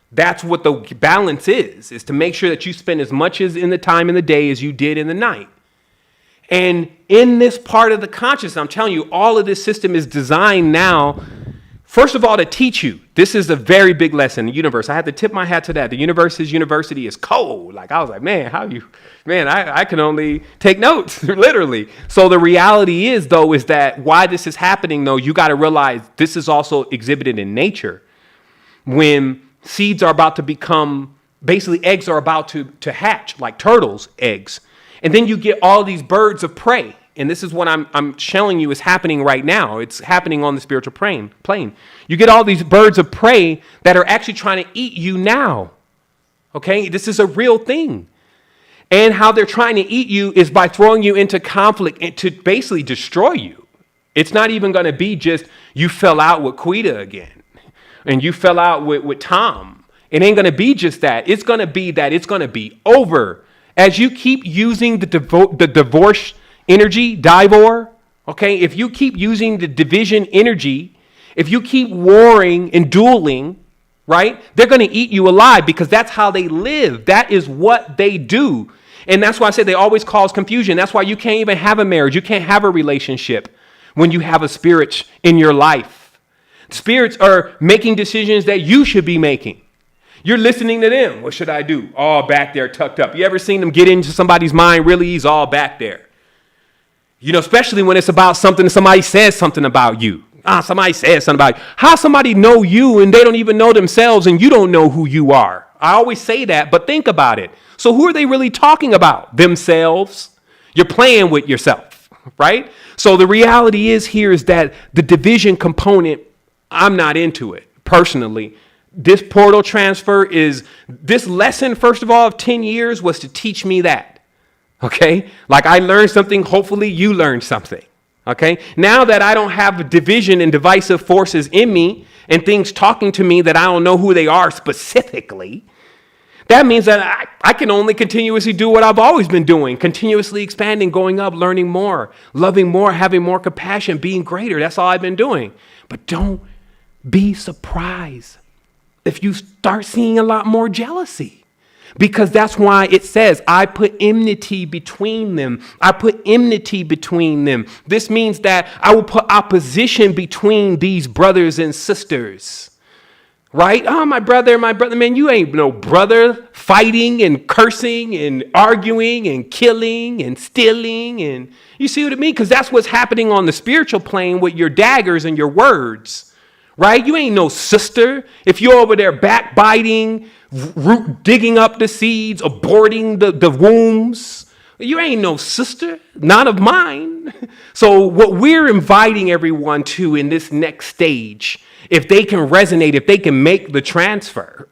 that's what the balance is to make sure that you spend as much as in the time in the day as you did in the night. And in this part of the consciousness, I'm telling you, all of this system is designed now, first of all, to teach you. This is a very big lesson. The universe, I have to tip my hat to that. The universe's university is cold. Like, I was like, man, I can only take notes, literally. So the reality is, though, is that why this is happening, though, you got to realize this is also exhibited in nature. When seeds are about to become, basically eggs are about to hatch, like turtles' eggs. And then you get all these birds of prey. And this is what I'm showing you is happening right now. It's happening on the spiritual plane. You get all these birds of prey that are actually trying to eat you now. Okay? This is a real thing. And how they're trying to eat you is by throwing you into conflict and to basically destroy you. It's not even going to be just you fell out with Quita again and you fell out with Tom. It ain't going to be just that. It's going to be that it's going to be over. As you keep using the divorce energy, divor, okay, if you keep using the division energy, if you keep warring and dueling, right, they're going to eat you alive, because that's how they live. That is what they do. And that's why I say they always cause confusion. That's why you can't even have a marriage. You can't have a relationship when you have a spirit in your life. Spirits are making decisions that you should be making. You're listening to them. What should I do? All back there, tucked up. You ever seen them get into somebody's mind? Really, he's all back there. You know, especially when it's about something, somebody says something about you. Somebody says something about you. How somebody know you and they don't even know themselves and you don't know who you are? I always say that, but think about it. So who are they really talking about? Themselves. You're playing with yourself, right? So the reality is here is that the division component, I'm not into it personally. This portal transfer is, this lesson, first of all, of 10 years was to teach me that. Okay? Like I learned something, hopefully you learned something. Okay? Now that I don't have division and divisive forces in me and things talking to me that I don't know who they are specifically, that means that I can only continuously do what I've always been doing, continuously expanding, going up, learning more, loving more, having more compassion, being greater. That's all I've been doing. But don't be surprised if you start seeing a lot more jealousy, because that's why it says, I put enmity between them. I put enmity between them. This means that I will put opposition between these brothers and sisters, right? Oh, my brother, man, you ain't no brother, fighting and cursing and arguing and killing and stealing. And you see what I mean? Because that's what's happening on the spiritual plane with your daggers and your words. Right? You ain't no sister. If you're over there backbiting, digging up the seeds, aborting the wombs, you ain't no sister, not of mine. So what we're inviting everyone to in this next stage, if they can resonate, if they can make the transfer,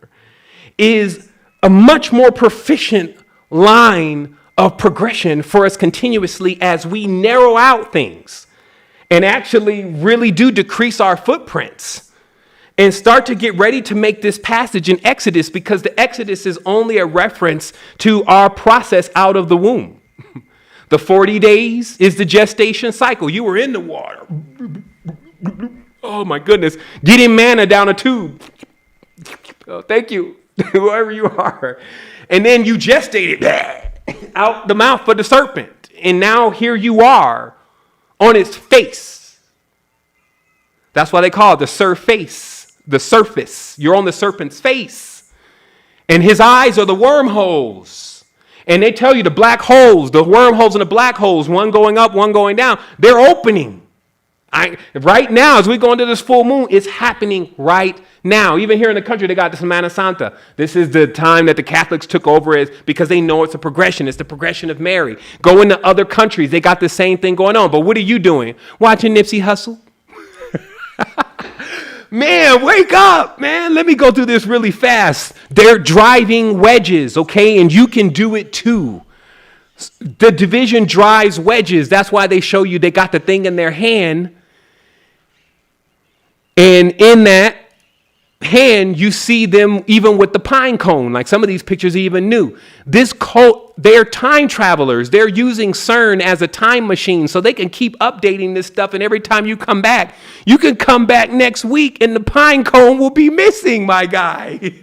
is a much more proficient line of progression for us continuously as we narrow out things. And actually really do decrease our footprints and start to get ready to make this passage in Exodus, because the Exodus is only a reference to our process out of the womb. The 40 days is the gestation cycle. You were in the water. Oh my goodness. Getting manna down a tube. Oh, thank you, whoever you are. And then you gestated out the mouth of the serpent. And now here you are on its face. That's why they call it the surface, the surface. You're on the serpent's face. And his eyes are the wormholes. And they tell you the black holes, the wormholes and the black holes, one going up, one going down, they're opening. Right now, as we go into this full moon, it's happening right now. Even here in the country, they got the Semana Santa. This is the time that the Catholics took over because they know it's a progression. It's the progression of Mary. Go into other countries. They got the same thing going on. But what are you doing? Watching Nipsey Hussle? Man, wake up, man. Let me go through this really fast. They're driving wedges, okay? And you can do it too. The division drives wedges. That's why they show you they got the thing in their hand. And in that hand, you see them even with the pine cone. Like some of these pictures are even new. This cult, they're time travelers. They're using CERN as a time machine so they can keep updating this stuff. And every time you come back, you can come back next week and the pine cone will be missing, my guy.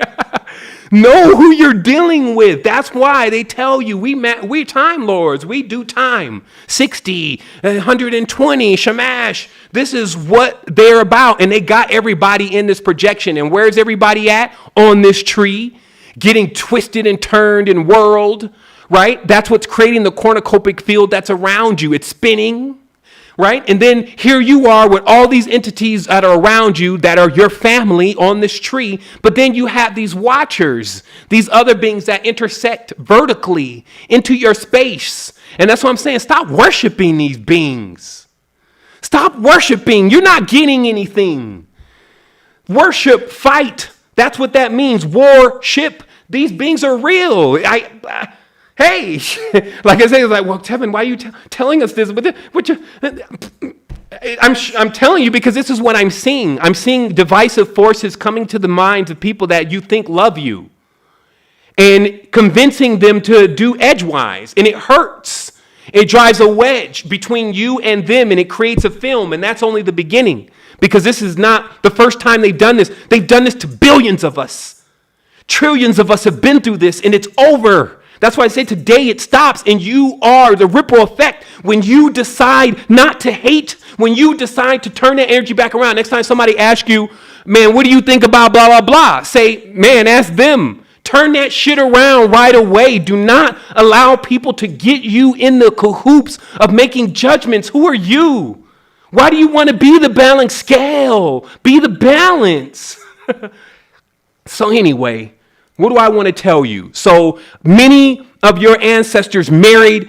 Know who you're dealing with. That's why they tell you we're time lords. We do time. 60, 120, shamash. This is what they're about. And they got everybody in this projection. And where's everybody at? On this tree, getting twisted and turned and whirled, right? That's what's creating the cornucopic field that's around you. It's spinning. Right? And then here you are with all these entities that are around you that are your family on this tree. But then you have these watchers, these other beings that intersect vertically into your space. And that's what I'm saying. Stop worshiping these beings. Stop worshiping. You're not getting anything. Worship, fight. That's what that means. Worship. These beings are real. Hey, like I say, it's like, well, Tevin, why are you telling us this? I'm telling you because this is what I'm seeing. I'm seeing divisive forces coming to the minds of people that you think love you and convincing them to do edgewise. And it hurts. It drives a wedge between you and them, and it creates a film. And that's only the beginning because this is not the first time they've done this. They've done this to billions of us. Trillions of us have been through this, and it's over. That's why I say today it stops, and you are the ripple effect. When you decide not to hate, when you decide to turn that energy back around. Next time somebody asks you, man, what do you think about blah, blah, blah? Say, man, ask them. Turn that shit around right away. Do not allow people to get you in the cahoots of making judgments. Who are you? Why do you want to be the balanced scale? Be the balance. So anyway, what do I want to tell you? So many of your ancestors married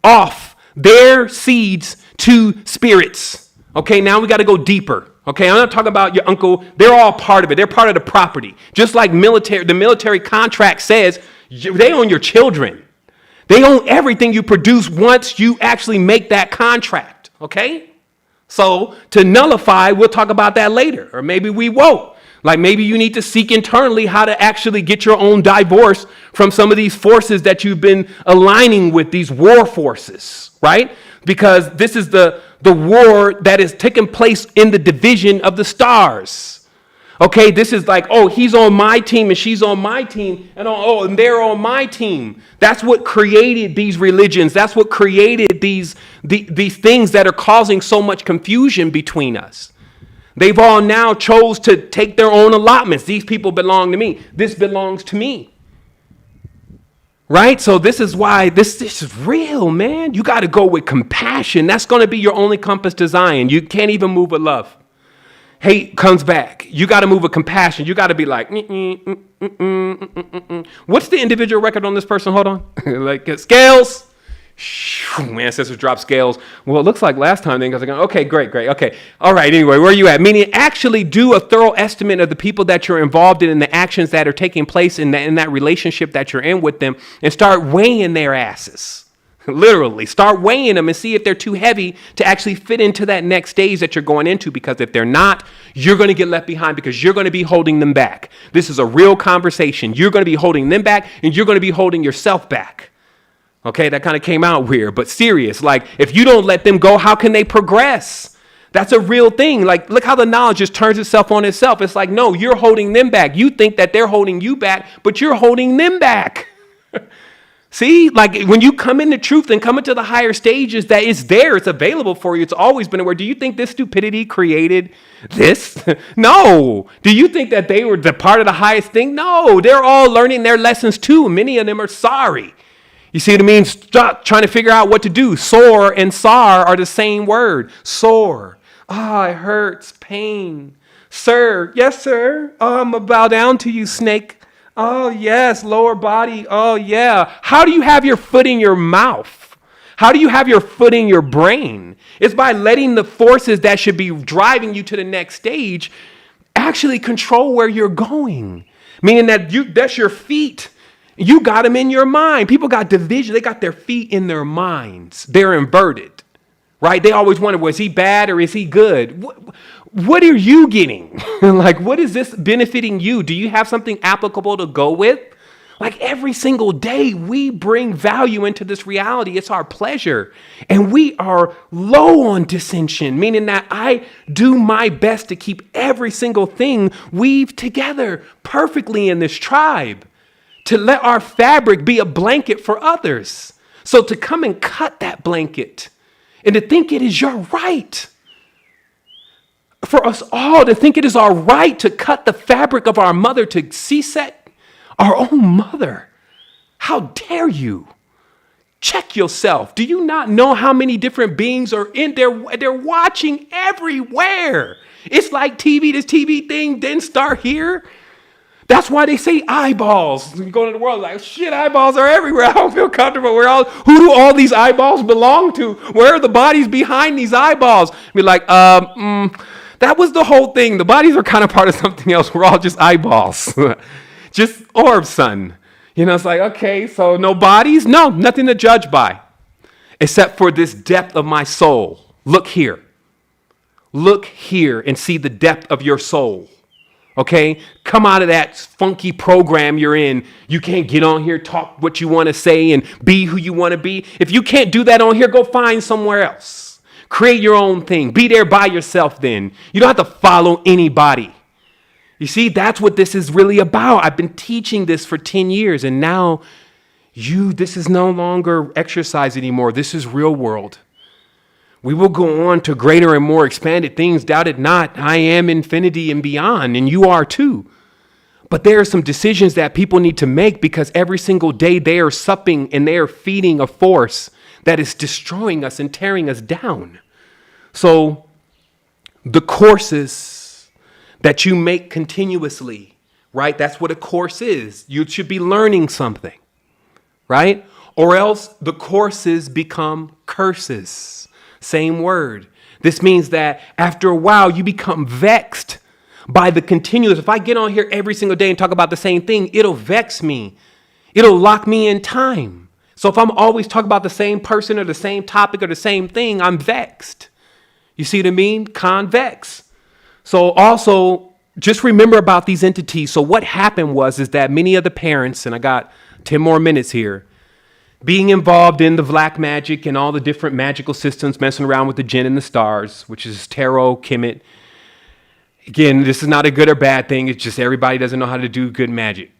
off their seeds to spirits. Okay, now we got to go deeper. Okay, I'm not talking about your uncle. They're all part of it. They're part of the property. Just like the military contract says, they own your children. They own everything you produce once you actually make that contract. Okay? So to nullify, we'll talk about that later. Or maybe we won't. Like maybe you need to seek internally how to actually get your own divorce from some of these forces that you've been aligning with, these war forces, right? Because this is the war that is taking place in the division of the stars. Okay, this is like, oh, he's on my team and she's on my team, and and they're on my team. That's what created these religions. That's what created these things that are causing so much confusion between us. They've all now chose to take their own allotments. These people belong to me. This belongs to me. Right? So this is why this is real, man. You got to go with compassion. That's going to be your only compass to Zion. You can't even move with love. Hate comes back. You got to move with compassion. You got to be like, What's the individual record on this person? Hold on. Like scales. My ancestors dropped scales. Well, it looks like last time they go, okay, great. Okay. All right. Anyway, where are you at? Meaning actually do a thorough estimate of the people that you're involved in and the actions that are taking place in that relationship that you're in with them, and start weighing their asses. Literally start weighing them and see if they're too heavy to actually fit into that next stage that you're going into, because if they're not, you're going to get left behind because you're going to be holding them back. This is a real conversation. You're going to be holding them back and you're going to be holding yourself back. Okay, that kind of came out weird, but serious. Like, if you don't let them go, how can they progress? That's a real thing. Like, look how the knowledge just turns itself on itself. It's like, no, you're holding them back. You think that they're holding you back, but you're holding them back. See, like when you come into truth and come into the higher stages, that it's there, it's available for you. It's always been aware. Do you think this stupidity created this? No. Do you think that they were the part of the highest thing? No, they're all learning their lessons too. Many of them are sorry. You see what I mean? Stop trying to figure out what to do. Sore and sar are the same word. Sore. Ah, it hurts, pain. Sir, yes, sir. Oh, I'm gonna bow down to you, snake. Oh, yes, lower body. Oh, yeah. How do you have your foot in your mouth? How do you have your foot in your brain? It's by letting the forces that should be driving you to the next stage actually control where you're going. Meaning that that's your feet. You got them in your mind. People got division. They got their feet in their minds. They're inverted, right? They always wonder, was he bad or is he good? What are you getting? Like, what is this benefiting you? Do you have something applicable to go with? Like every single day we bring value into this reality. It's our pleasure. And we are low on dissension, meaning that I do my best to keep every single thing weaved together perfectly in this tribe, to let our fabric be a blanket for others. So to come and cut that blanket and to think it is your right. For us all to think it is our right to cut the fabric of our mother, to C-set our own mother. How dare you? Check yourself. Do you not know how many different beings are in there? They're watching everywhere. It's like TV, this TV thing didn't start here. That's why they say eyeballs. You go into the world like, shit, eyeballs are everywhere. I don't feel comfortable. Who do all these eyeballs belong to? Where are the bodies behind these eyeballs? Be like, that was the whole thing. The bodies are kind of part of something else. We're all just eyeballs. Just orbs, son. You know, it's like, okay, so no bodies? No, nothing to judge by. Except for this depth of my soul. Look here. Look here and see the depth of your soul. Okay? Come out of that funky program you're in. You can't get on here, talk what you want to say, and be who you want to be. If you can't do that on here, go find somewhere else. Create your own thing. Be there by yourself then. You don't have to follow anybody. You see, that's what this is really about. I've been teaching this for 10 years, and now this is no longer exercise anymore. This is real world. We will go on to greater and more expanded things. Doubt it not. I am infinity and beyond, and you are too. But there are some decisions that people need to make, because every single day they are supping and they are feeding a force that is destroying us and tearing us down. So the courses that you make continuously, right? That's what a course is. You should be learning something, right? Or else the courses become curses. Same word. This means that after a while you become vexed by the continuous. If I get on here every single day and talk about the same thing, it'll vex me. It'll lock me in time. So if I'm always talking about the same person or the same topic or the same thing, I'm vexed. You see what I mean? Convex. So also just remember about these entities. So what happened is that many of the parents, and I got 10 more minutes here, being involved in the black magic and all the different magical systems, messing around with the jinn and the stars, which is tarot, Kemet. Again, this is not a good or bad thing. It's just everybody doesn't know how to do good magic.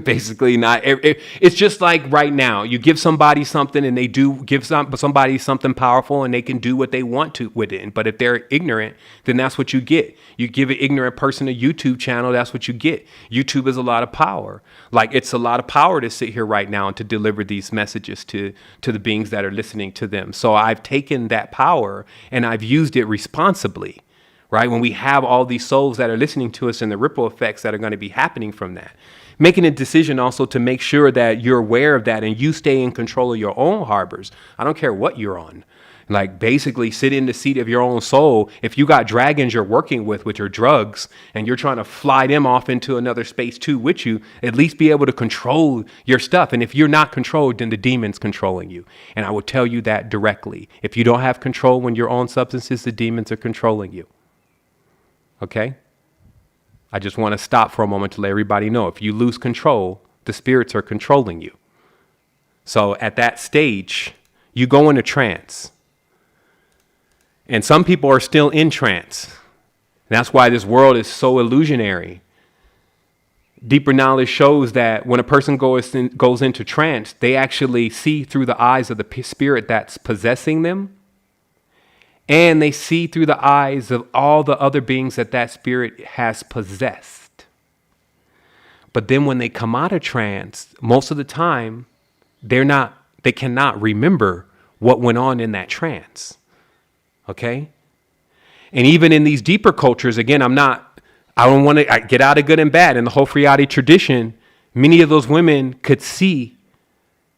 Basically, not. It's just like right now, you give somebody something and they do give somebody something powerful and they can do what they want to with it. But if they're ignorant, then that's what you get. You give an ignorant person a YouTube channel, that's what you get. YouTube is a lot of power. Like, it's a lot of power to sit here right now and to deliver these messages to the beings that are listening to them. So I've taken that power and I've used it responsibly. Right? When we have all these souls that are listening to us and the ripple effects that are going to be happening from that. Making a decision also to make sure that you're aware of that and you stay in control of your own harbors. I don't care what you're on. Like, basically sit in the seat of your own soul. If you got dragons you're working with your drugs and you're trying to fly them off into another space too with you, at least be able to control your stuff. And if you're not controlled, then the demon's controlling you. And I will tell you that directly. If you don't have control when you're on substances, the demons are controlling you. Okay? I just want to stop for a moment to let everybody know, if you lose control, the spirits are controlling you. So at that stage, you go into trance. And some people are still in trance. And that's why this world is so illusionary. Deeper knowledge shows that when a person goes into trance, they actually see through the eyes of the spirit that's possessing them. And they see through the eyes of all the other beings that spirit has possessed. But then when they come out of trance, most of the time, they cannot remember what went on in that trance. Okay? And even in these deeper cultures, again, I don't want to get out of good and bad. In the whole Friati tradition, many of those women could see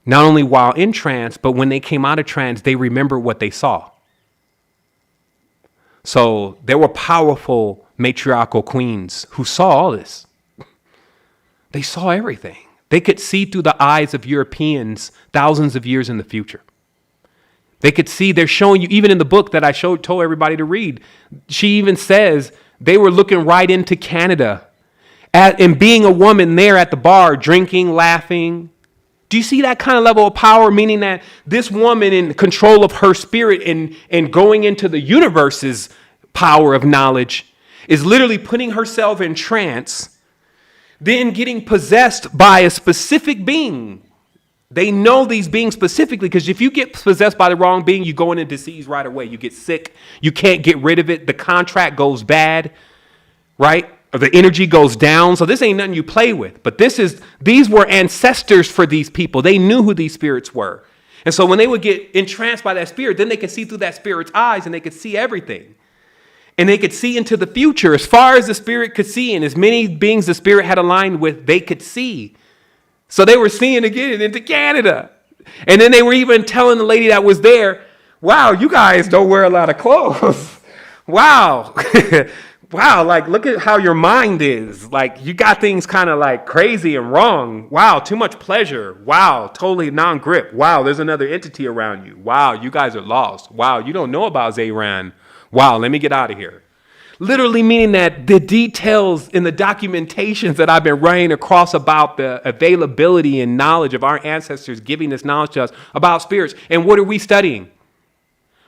not only while in trance, but when they came out of trance, they remember what they saw. So there were powerful matriarchal queens who saw all this. They saw everything. They could see through the eyes of Europeans thousands of years in the future. They could see, they're showing you, even in the book that I told everybody to read, she even says they were looking right into Canada and being a woman there at the bar, drinking, laughing. Do you see that kind of level of power? Meaning that this woman in control of her spirit and going into the universe's power of knowledge is literally putting herself in trance, then getting possessed by a specific being. They know these beings specifically because if you get possessed by the wrong being, you go into disease right away. You get sick. You can't get rid of it. The contract goes bad, right? Or the energy goes down. So this ain't nothing you play with. But these were ancestors for these people. They knew who these spirits were. And so when they would get entranced by that spirit, then they could see through that spirit's eyes and they could see everything. And they could see into the future as far as the spirit could see. And as many beings the spirit had aligned with, they could see. So they were seeing again into Canada. And then they were even telling the lady that was there, wow, you guys don't wear a lot of clothes. Wow. Wow, like look at how your mind is. Like you got things kind of like crazy and wrong. Wow, too much pleasure. Wow, totally non-grip. Wow, there's another entity around you. Wow, you guys are lost. Wow, you don't know about Zayran. Wow, let me get out of here. Literally meaning that the details in the documentations that I've been running across about the availability and knowledge of our ancestors giving this knowledge to us about spirits. And what are we studying?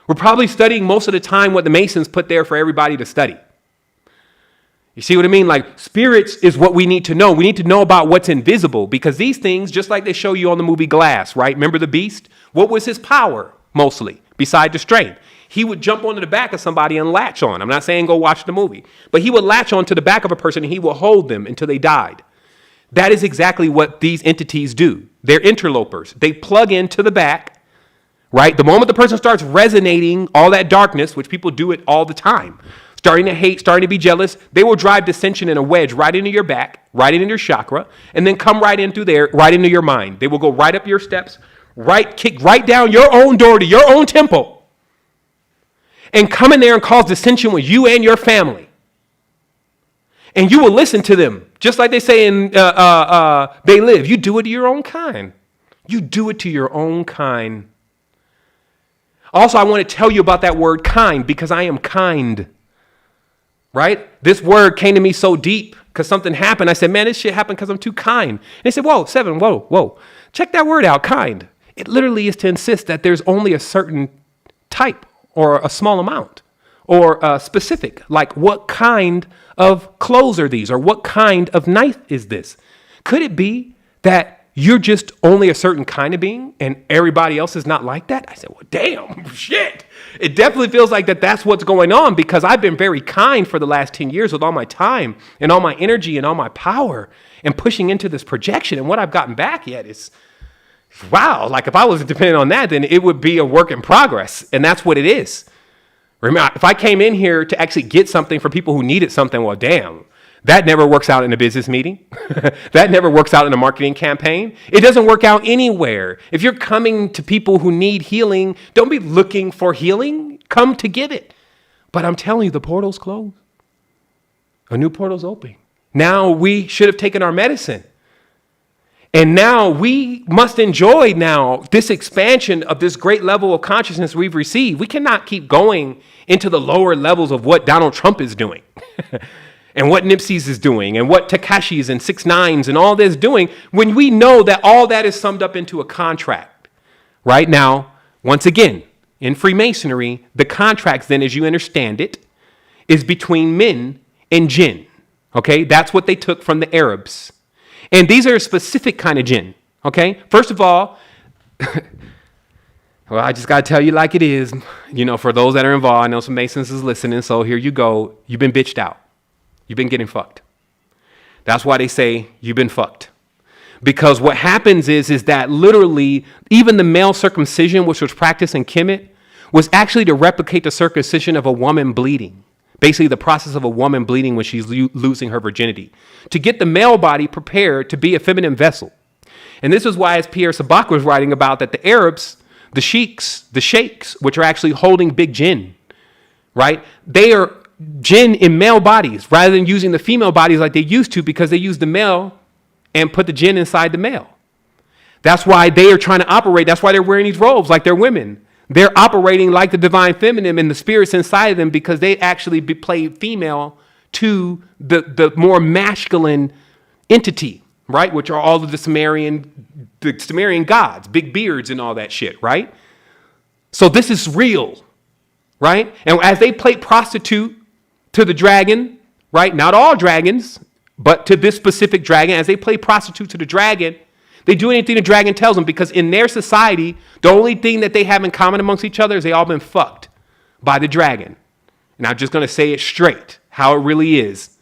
We're probably studying most of the time what the Masons put there for everybody to study. You see what I mean? Like spirits is what we need to know. We need to know about what's invisible because these things, just like they show you on the movie Glass, right? Remember the beast? What was his power mostly beside the strength? He would jump onto the back of somebody and latch on. I'm not saying go watch the movie, but he would latch onto the back of a person and he would hold them until they died. That is exactly what these entities do. They're interlopers. They plug into the back, right? The moment the person starts resonating all that darkness, which people do it all the time, starting to hate, starting to be jealous, they will drive dissension in a wedge right into your back, right into your chakra, and then come right in through there, right into your mind. They will go right up your steps, kick right down your own door to your own temple, and come in there and cause dissension with you and your family. And you will listen to them, just like they say in They Live. You do it to your own kind. You do it to your own kind. Also, I want to tell you about that word kind because I am kind. Right? This word came to me so deep because something happened. I said, man, this shit happened because I'm too kind. And they said, whoa. Check that word out, kind. It literally is to insist that there's only a certain type or a small amount or specific, like what kind of clothes are these or what kind of knife is this? Could it be that you're just only a certain kind of being and everybody else is not like that? I said, well, damn, shit. It definitely feels like that's what's going on because I've been very kind for the last 10 years with all my time and all my energy and all my power and pushing into this projection. And what I've gotten back yet is, wow, like if I was dependent on that, then it would be a work in progress. And that's what it is. Remember, if I came in here to actually get something for people who needed something, well, damn, that never works out in a business meeting. That never works out in a marketing campaign. It doesn't work out anywhere. If you're coming to people who need healing, don't be looking for healing. Come to give it. But I'm telling you, the portal's closed. A new portal's open. Now we should have taken our medicine. And now we must enjoy now this expansion of this great level of consciousness we've received. We cannot keep going into the lower levels of what Donald Trump is doing and what Nipsey's is doing and what Tekashi's and 6ix9ines and all this doing when we know that all that is summed up into a contract. Right now, once again, in Freemasonry, the contracts then, as you understand it, is between men and jinn. Okay, that's what they took from the Arabs. And these are a specific kind of jinn. Okay, first of all, well, I just got to tell you like it is. You know, for those that are involved, I know some Masons is listening, so here you go. You've been bitched out. You've been getting fucked. That's why they say you've been fucked. Because what happens is that literally even the male circumcision, which was practiced in Kemet, was actually to replicate the circumcision of a woman bleeding. Basically the process of a woman bleeding when she's losing her virginity. To get the male body prepared to be a feminine vessel. And this is why, as Pierre Sabak was writing about, that the Arabs, the sheikhs, which are actually holding big jinn, right? They are jinn in male bodies rather than using the female bodies like they used to, because they use the male and put the jinn inside the male. That's why they are trying to operate. That's why they're wearing these robes like they're women. They're operating like the divine feminine and the spirits inside of them, because they actually play female to the more masculine entity, right? Which are all of the Sumerian gods, big beards and all that shit, right? So this is real, right? And as they play prostitute to the dragon, right? Not all dragons, but to this specific dragon, as they play prostitute to the dragon, they do anything the dragon tells them, because in their society, the only thing that they have in common amongst each other is they all been fucked by the dragon. And I'm just going to say it straight, how it really is.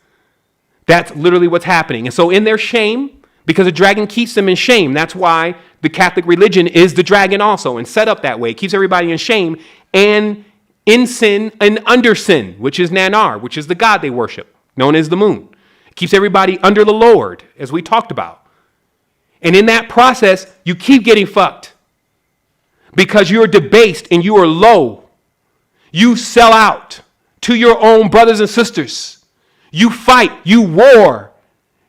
That's literally what's happening. And so in their shame, because the dragon keeps them in shame, that's why the Catholic religion is the dragon also, and set up that way. It keeps everybody in shame and in sin and under sin, which is Nanar, which is the god they worship, known as the moon. It keeps everybody under the Lord, as we talked about. And in that process, you keep getting fucked because you're debased and you are low. You sell out to your own brothers and sisters. You fight, you war.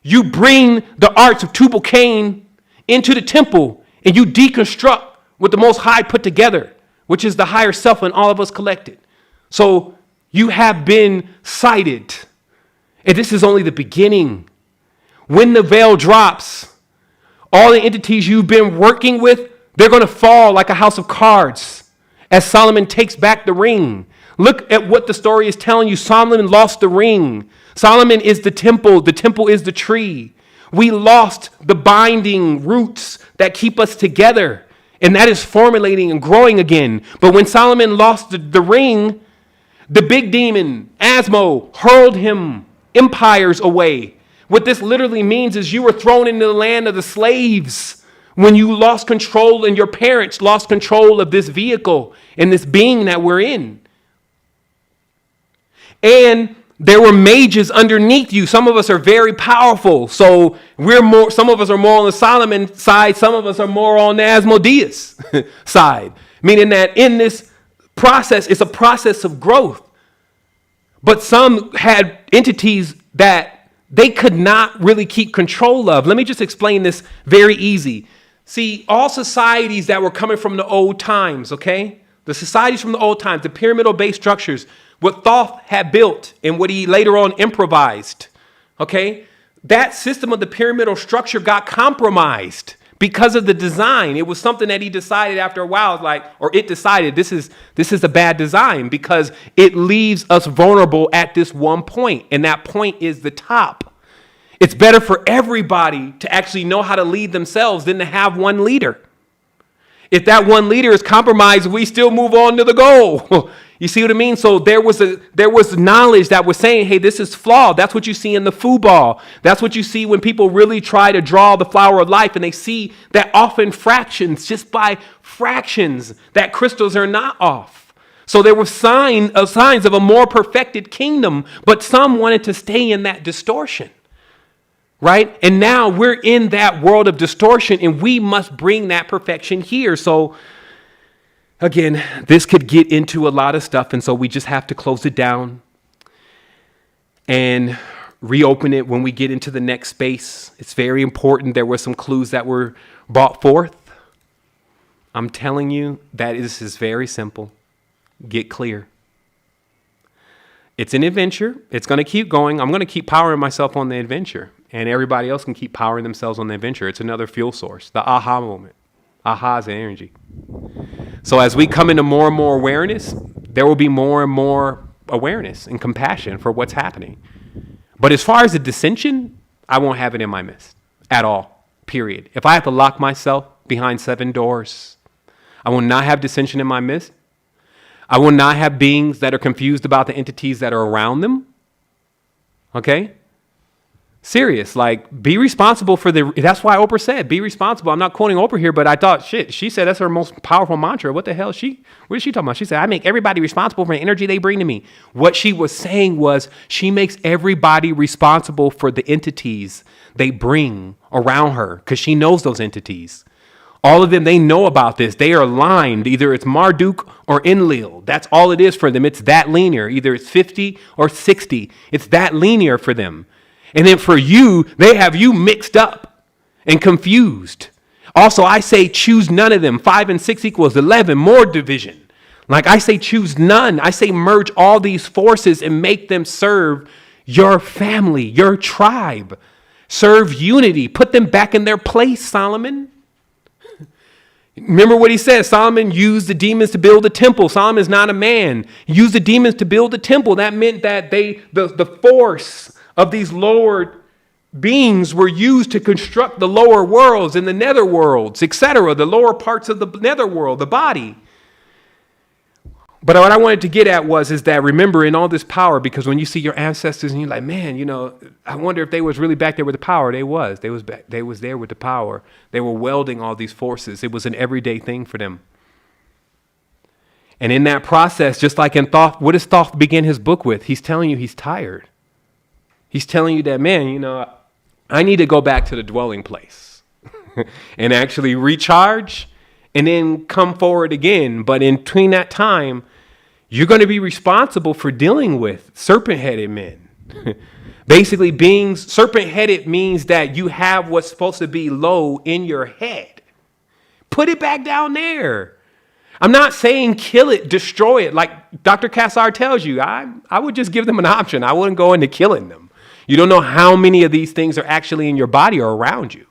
You bring the arts of Tubal Cain into the temple, and you deconstruct what the Most High put together, which is the higher self in all of us collected. So you have been sighted. And this is only the beginning. When the veil drops, all the entities you've been working with, they're going to fall like a house of cards as Solomon takes back the ring. Look at what the story is telling you. Solomon lost the ring. Solomon is the temple. The temple is the tree. We lost the binding roots that keep us together. And that is formulating and growing again. But when Solomon lost the ring, the big demon, Asmo, hurled him empires away. What this literally means is you were thrown into the land of the slaves when you lost control and your parents lost control of this vehicle and this being that we're in. And there were mages underneath you. Some of us are very powerful. So some of us are more on the Solomon side. Some of us are more on the Asmodeus side. Meaning that in this process, it's a process of growth. But some had entities that they could not really keep control of. Let me just explain this very easy. See, all societies that were coming from the old times, okay? The societies from the old times, the pyramidal-based structures, what Thoth had built and what he later on improvised, okay? That system of the pyramidal structure got compromised because of the design. It was something that he decided after a while, it decided this is a bad design because it leaves us vulnerable at this one point, and that point is the top. It's better for everybody to actually know how to lead themselves than to have one leader. If that one leader is compromised, we still move on to the goal. You see what I mean? So there was knowledge that was saying, hey, this is flawed. That's what you see in the football. That's what you see when people really try to draw the flower of life, and they see that often fractions, just by fractions, that crystals are not off. So there were signs of a more perfected kingdom, but some wanted to stay in that distortion. Right? And now we're in that world of distortion, and we must bring that perfection here. So again, this could get into a lot of stuff, and so we just have to close it down and reopen it when we get into the next space. It's very important. There were some clues that were brought forth. I'm telling you that this is very simple. Get clear. It's an adventure. It's going to keep going. I'm going to keep powering myself on the adventure, and everybody else can keep powering themselves on the adventure. It's another fuel source, the aha moment. Aha is the energy. So as we come into more and more awareness, there will be more and more awareness and compassion for what's happening. But as far as the dissension, I won't have it in my midst at all, period. If I have to lock myself behind 7 doors, I will not have dissension in my midst. I will not have beings that are confused about the entities that are around them. Okay? Serious, like, be responsible for that's why Oprah said, be responsible. I'm not quoting Oprah here, but I thought, shit, she said that's her most powerful mantra. What the hell what is she talking about? She said, I make everybody responsible for the energy they bring to me. What she was saying was she makes everybody responsible for the entities they bring around her because she knows those entities. All of them, they know about this. They are aligned. Either it's Marduk or Enlil. That's all it is for them. It's that linear. Either it's 50 or 60. It's that linear for them. And then for you, they have you mixed up and confused. Also, I say choose none of them. 5 and 6 equals 11, more division. Like I say choose none. I say merge all these forces and make them serve your family, your tribe. Serve unity. Put them back in their place, Solomon. Remember what he said. Solomon used the demons to build a temple. Solomon's not a man. He used the demons to build a temple. That meant that the force of these lower beings were used to construct the lower worlds and the nether worlds, etc., the lower parts of the nether world, the body. But what I wanted to get at is that remember in all this power, because when you see your ancestors and you're like, man, I wonder if they was really back there with the power. They was there with the power. They were welding all these forces. It was an everyday thing for them. And in that process, just like in Thoth, what does Thoth begin his book with? He's telling you he's tired. He's telling you that, man, I need to go back to the dwelling place and actually recharge and then come forward again. But in between that time, you're going to be responsible for dealing with serpent-headed men. Basically, being serpent-headed means that you have what's supposed to be low in your head. Put it back down there. I'm not saying kill it, destroy it. Like Dr. Kassar tells you, I would just give them an option. I wouldn't go into killing them. You don't know how many of these things are actually in your body or around you.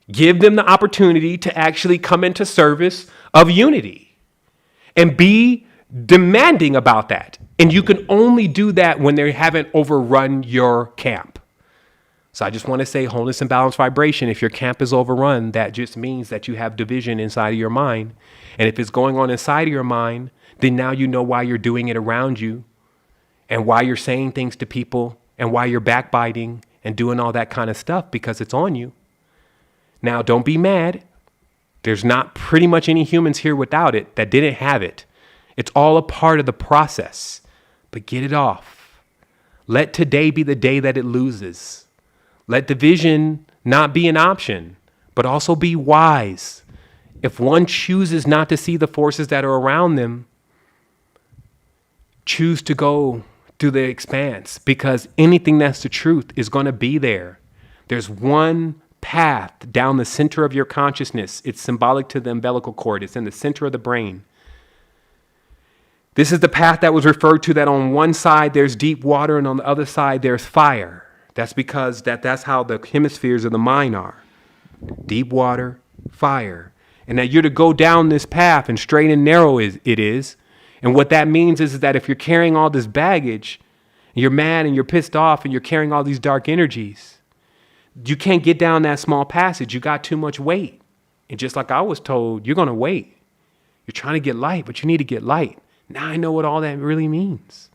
Give them the opportunity to actually come into service of unity and be demanding about that. And you can only do that when they haven't overrun your camp. So I just want to say wholeness and balanced vibration. If your camp is overrun, that just means that you have division inside of your mind. And if it's going on inside of your mind, then now you know why you're doing it around you and why you're saying things to people and why you're backbiting and doing all that kind of stuff, because it's on you. Now, don't be mad. There's not pretty much any humans here without it that didn't have it. It's all a part of the process, but get it off. Let today be the day that it loses. Let division not be an option, but also be wise. If one chooses not to see the forces that are around them, choose to go to the expanse, because anything that's the truth is going to be there. There's one path down the center of your consciousness. It's symbolic to the umbilical cord. It's in the center of the brain. This is the path that was referred to, that on one side there's deep water and on the other side there's fire. That's because that's how the hemispheres of the mind are. Deep water, fire. And that you're to go down this path, and straight and narrow it is. And what that means is that if you're carrying all this baggage, and you're mad and you're pissed off and you're carrying all these dark energies, you can't get down that small passage. You got too much weight. And just like I was told, you're going to wait. You're trying to get light, but you need to get light. Now I know what all that really means.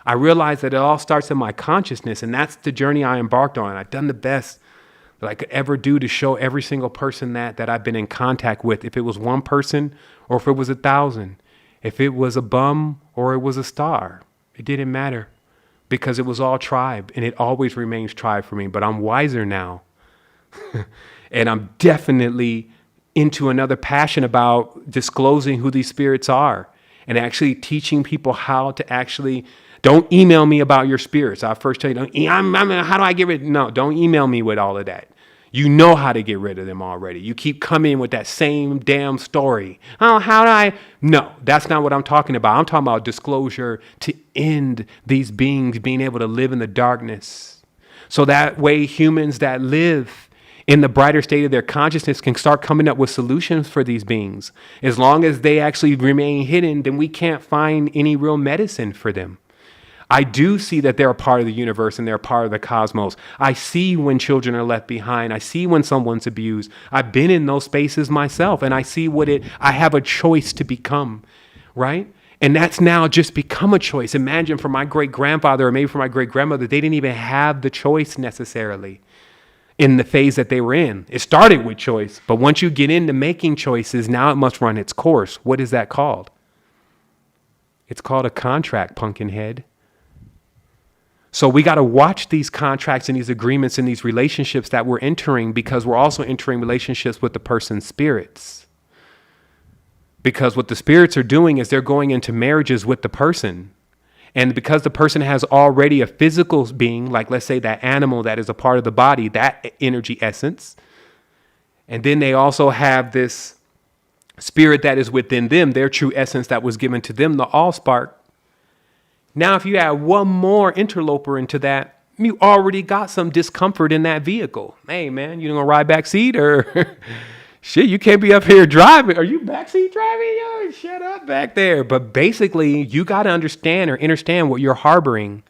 I realize that it all starts in my consciousness, and that's the journey I embarked on. I've done the best that I could ever do to show every single person that I've been in contact with, if it was one person or if it was 1,000, if it was a bum or it was a star, it didn't matter, because it was all tribe, and it always remains tribe for me. But I'm wiser now, and I'm definitely into another passion about disclosing who these spirits are and actually teaching people how to actually. Don't email me about your spirits. I first tell you, how do I get rid? No, don't email me with all of that. You know how to get rid of them already. You keep coming with that same damn story. Oh, how do I? No, that's not what I'm talking about. I'm talking about disclosure to end these beings being able to live in the darkness. So that way humans that live in the brighter state of their consciousness can start coming up with solutions for these beings. As long as they actually remain hidden, then we can't find any real medicine for them. I do see that they're a part of the universe and they're a part of the cosmos. I see when children are left behind. I see when someone's abused. I've been in those spaces myself, and I see I have a choice to become, right? And that's now just become a choice. Imagine for my great grandfather or maybe for my great grandmother, they didn't even have the choice necessarily in the phase that they were in. It started with choice, but once you get into making choices, now it must run its course. What is that called? It's called a contract, pumpkin head. So we got to watch these contracts and these agreements and these relationships that we're entering, because we're also entering relationships with the person's spirits. Because what the spirits are doing is they're going into marriages with the person. And because the person has already a physical being, like let's say that animal that is a part of the body, that energy essence. And then they also have this spirit that is within them, their true essence that was given to them, the allspark. Now, if you add one more interloper into that, you already got some discomfort in that vehicle. Hey, man, you gonna ride back seat or shit? You can't be up here driving. Are you backseat driving? Yo, shut up back there. But basically, you got to understand or understand what you're harboring,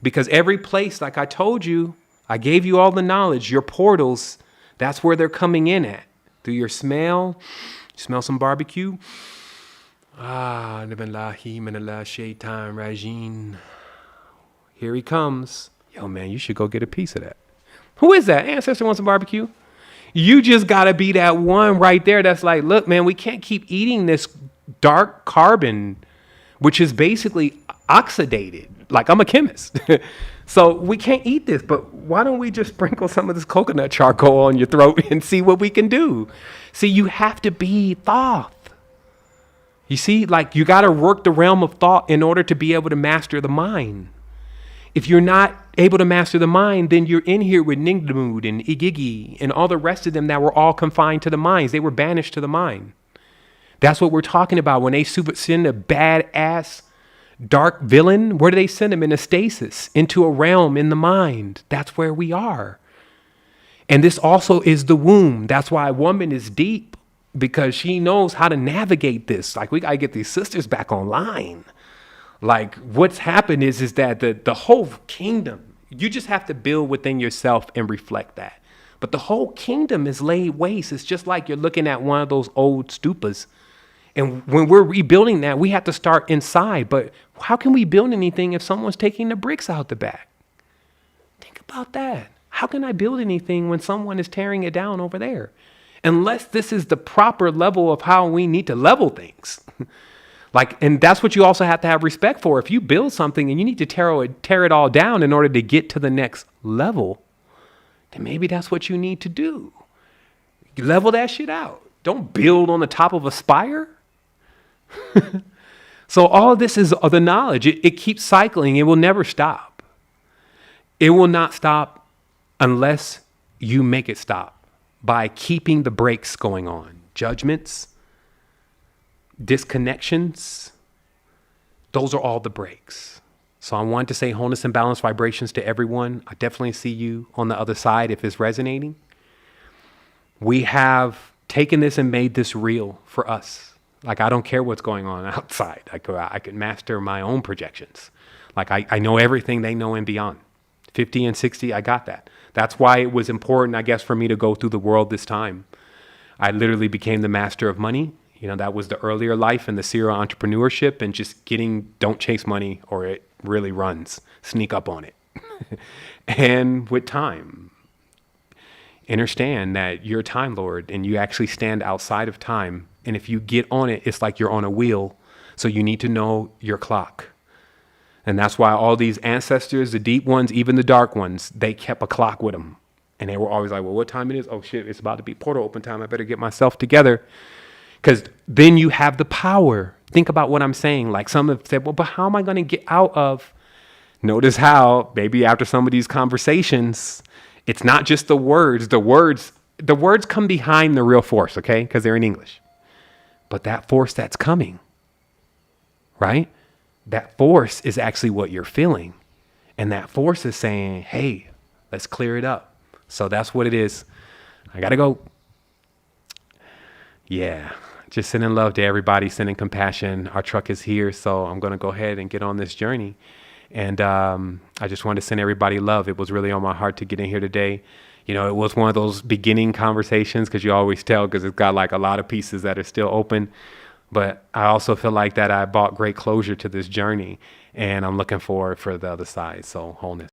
because every place, like I told you, I gave you all the knowledge. Your portals, that's where they're coming in at. Through your smell. Smell some barbecue. Nabillahi minallah shaitan rajim. Here he comes. Yo, man, you should go get a piece of that. Who is that? Ancestor wants some barbecue? You just got to be that one right there that's like, look, man, we can't keep eating this dark carbon, which is basically oxidated. Like, I'm a chemist. So we can't eat this, but why don't we just sprinkle some of this coconut charcoal on your throat and see what we can do? See, you have to be thought. You see, like, you got to work the realm of thought in order to be able to master the mind. If you're not able to master the mind, then you're in here with Ningdamud and Igigi and all the rest of them that were all confined to the minds. They were banished to the mind. That's what we're talking about. When they send a badass dark villain, where do they send him? In a stasis, into a realm in the mind. That's where we are. And this also is the womb. That's why a woman is deep, because she knows how to navigate this. Like, we got to get these sisters back online. Like, what's happened is that the whole kingdom, you just have to build within yourself and reflect that. But the whole kingdom is laid waste. It's just like you're looking at one of those old stupas. And when we're rebuilding that, we have to start inside. But how can we build anything if someone's taking the bricks out the back? Think about that. How can I build anything when someone is tearing it down over there? Unless this is the proper level of how we need to level things. Like, and that's what you also have to have respect for. If you build something and you need to tear it all down in order to get to the next level, then maybe that's what you need to do. Level that shit out. Don't build on the top of a spire. So all of this is the knowledge. It keeps cycling. It will never stop. It will not stop unless you make it stop by keeping the brakes going on. Judgments, disconnections, those are all the brakes. So I want to say wholeness and balance vibrations to everyone. I definitely see you on the other side if it's resonating. We have taken this and made this real for us. Like, I don't care what's going on outside. I could master my own projections. Like, I know everything they know and beyond. 50 and 60, I got that. That's why it was important, I guess, for me to go through the world this time. I literally became the master of money. You know, that was the earlier life and the serial entrepreneurship and just don't chase money or it really runs. Sneak up on it. And with time, understand that you're a time lord and you actually stand outside of time. And if you get on it, it's like you're on a wheel. So you need to know your clock. And that's why all these ancestors, the deep ones, even the dark ones, they kept a clock with them. And they were always like, well, what time it is? Oh, shit, it's about to be portal open time. I better get myself together. Because then you have the power. Think about what I'm saying. Like, some have said, well, but how am I going to get out of? Notice how, maybe after some of these conversations, it's not just the words. The words come behind the real force, okay? Because they're in English. But that force that's coming, right? That force is actually what you're feeling. And that force is saying, hey, let's clear it up. So that's what it is. I gotta go. Yeah. Just sending love to everybody, sending compassion. Our truck is here, so I'm going to go ahead and get on this journey. And I just wanted to send everybody love. It was really on my heart to get in here today. You know, it was one of those beginning conversations, because you always tell, because it's got like a lot of pieces that are still open. But I also feel like that I brought great closure to this journey, and I'm looking forward for the other side. So wholeness.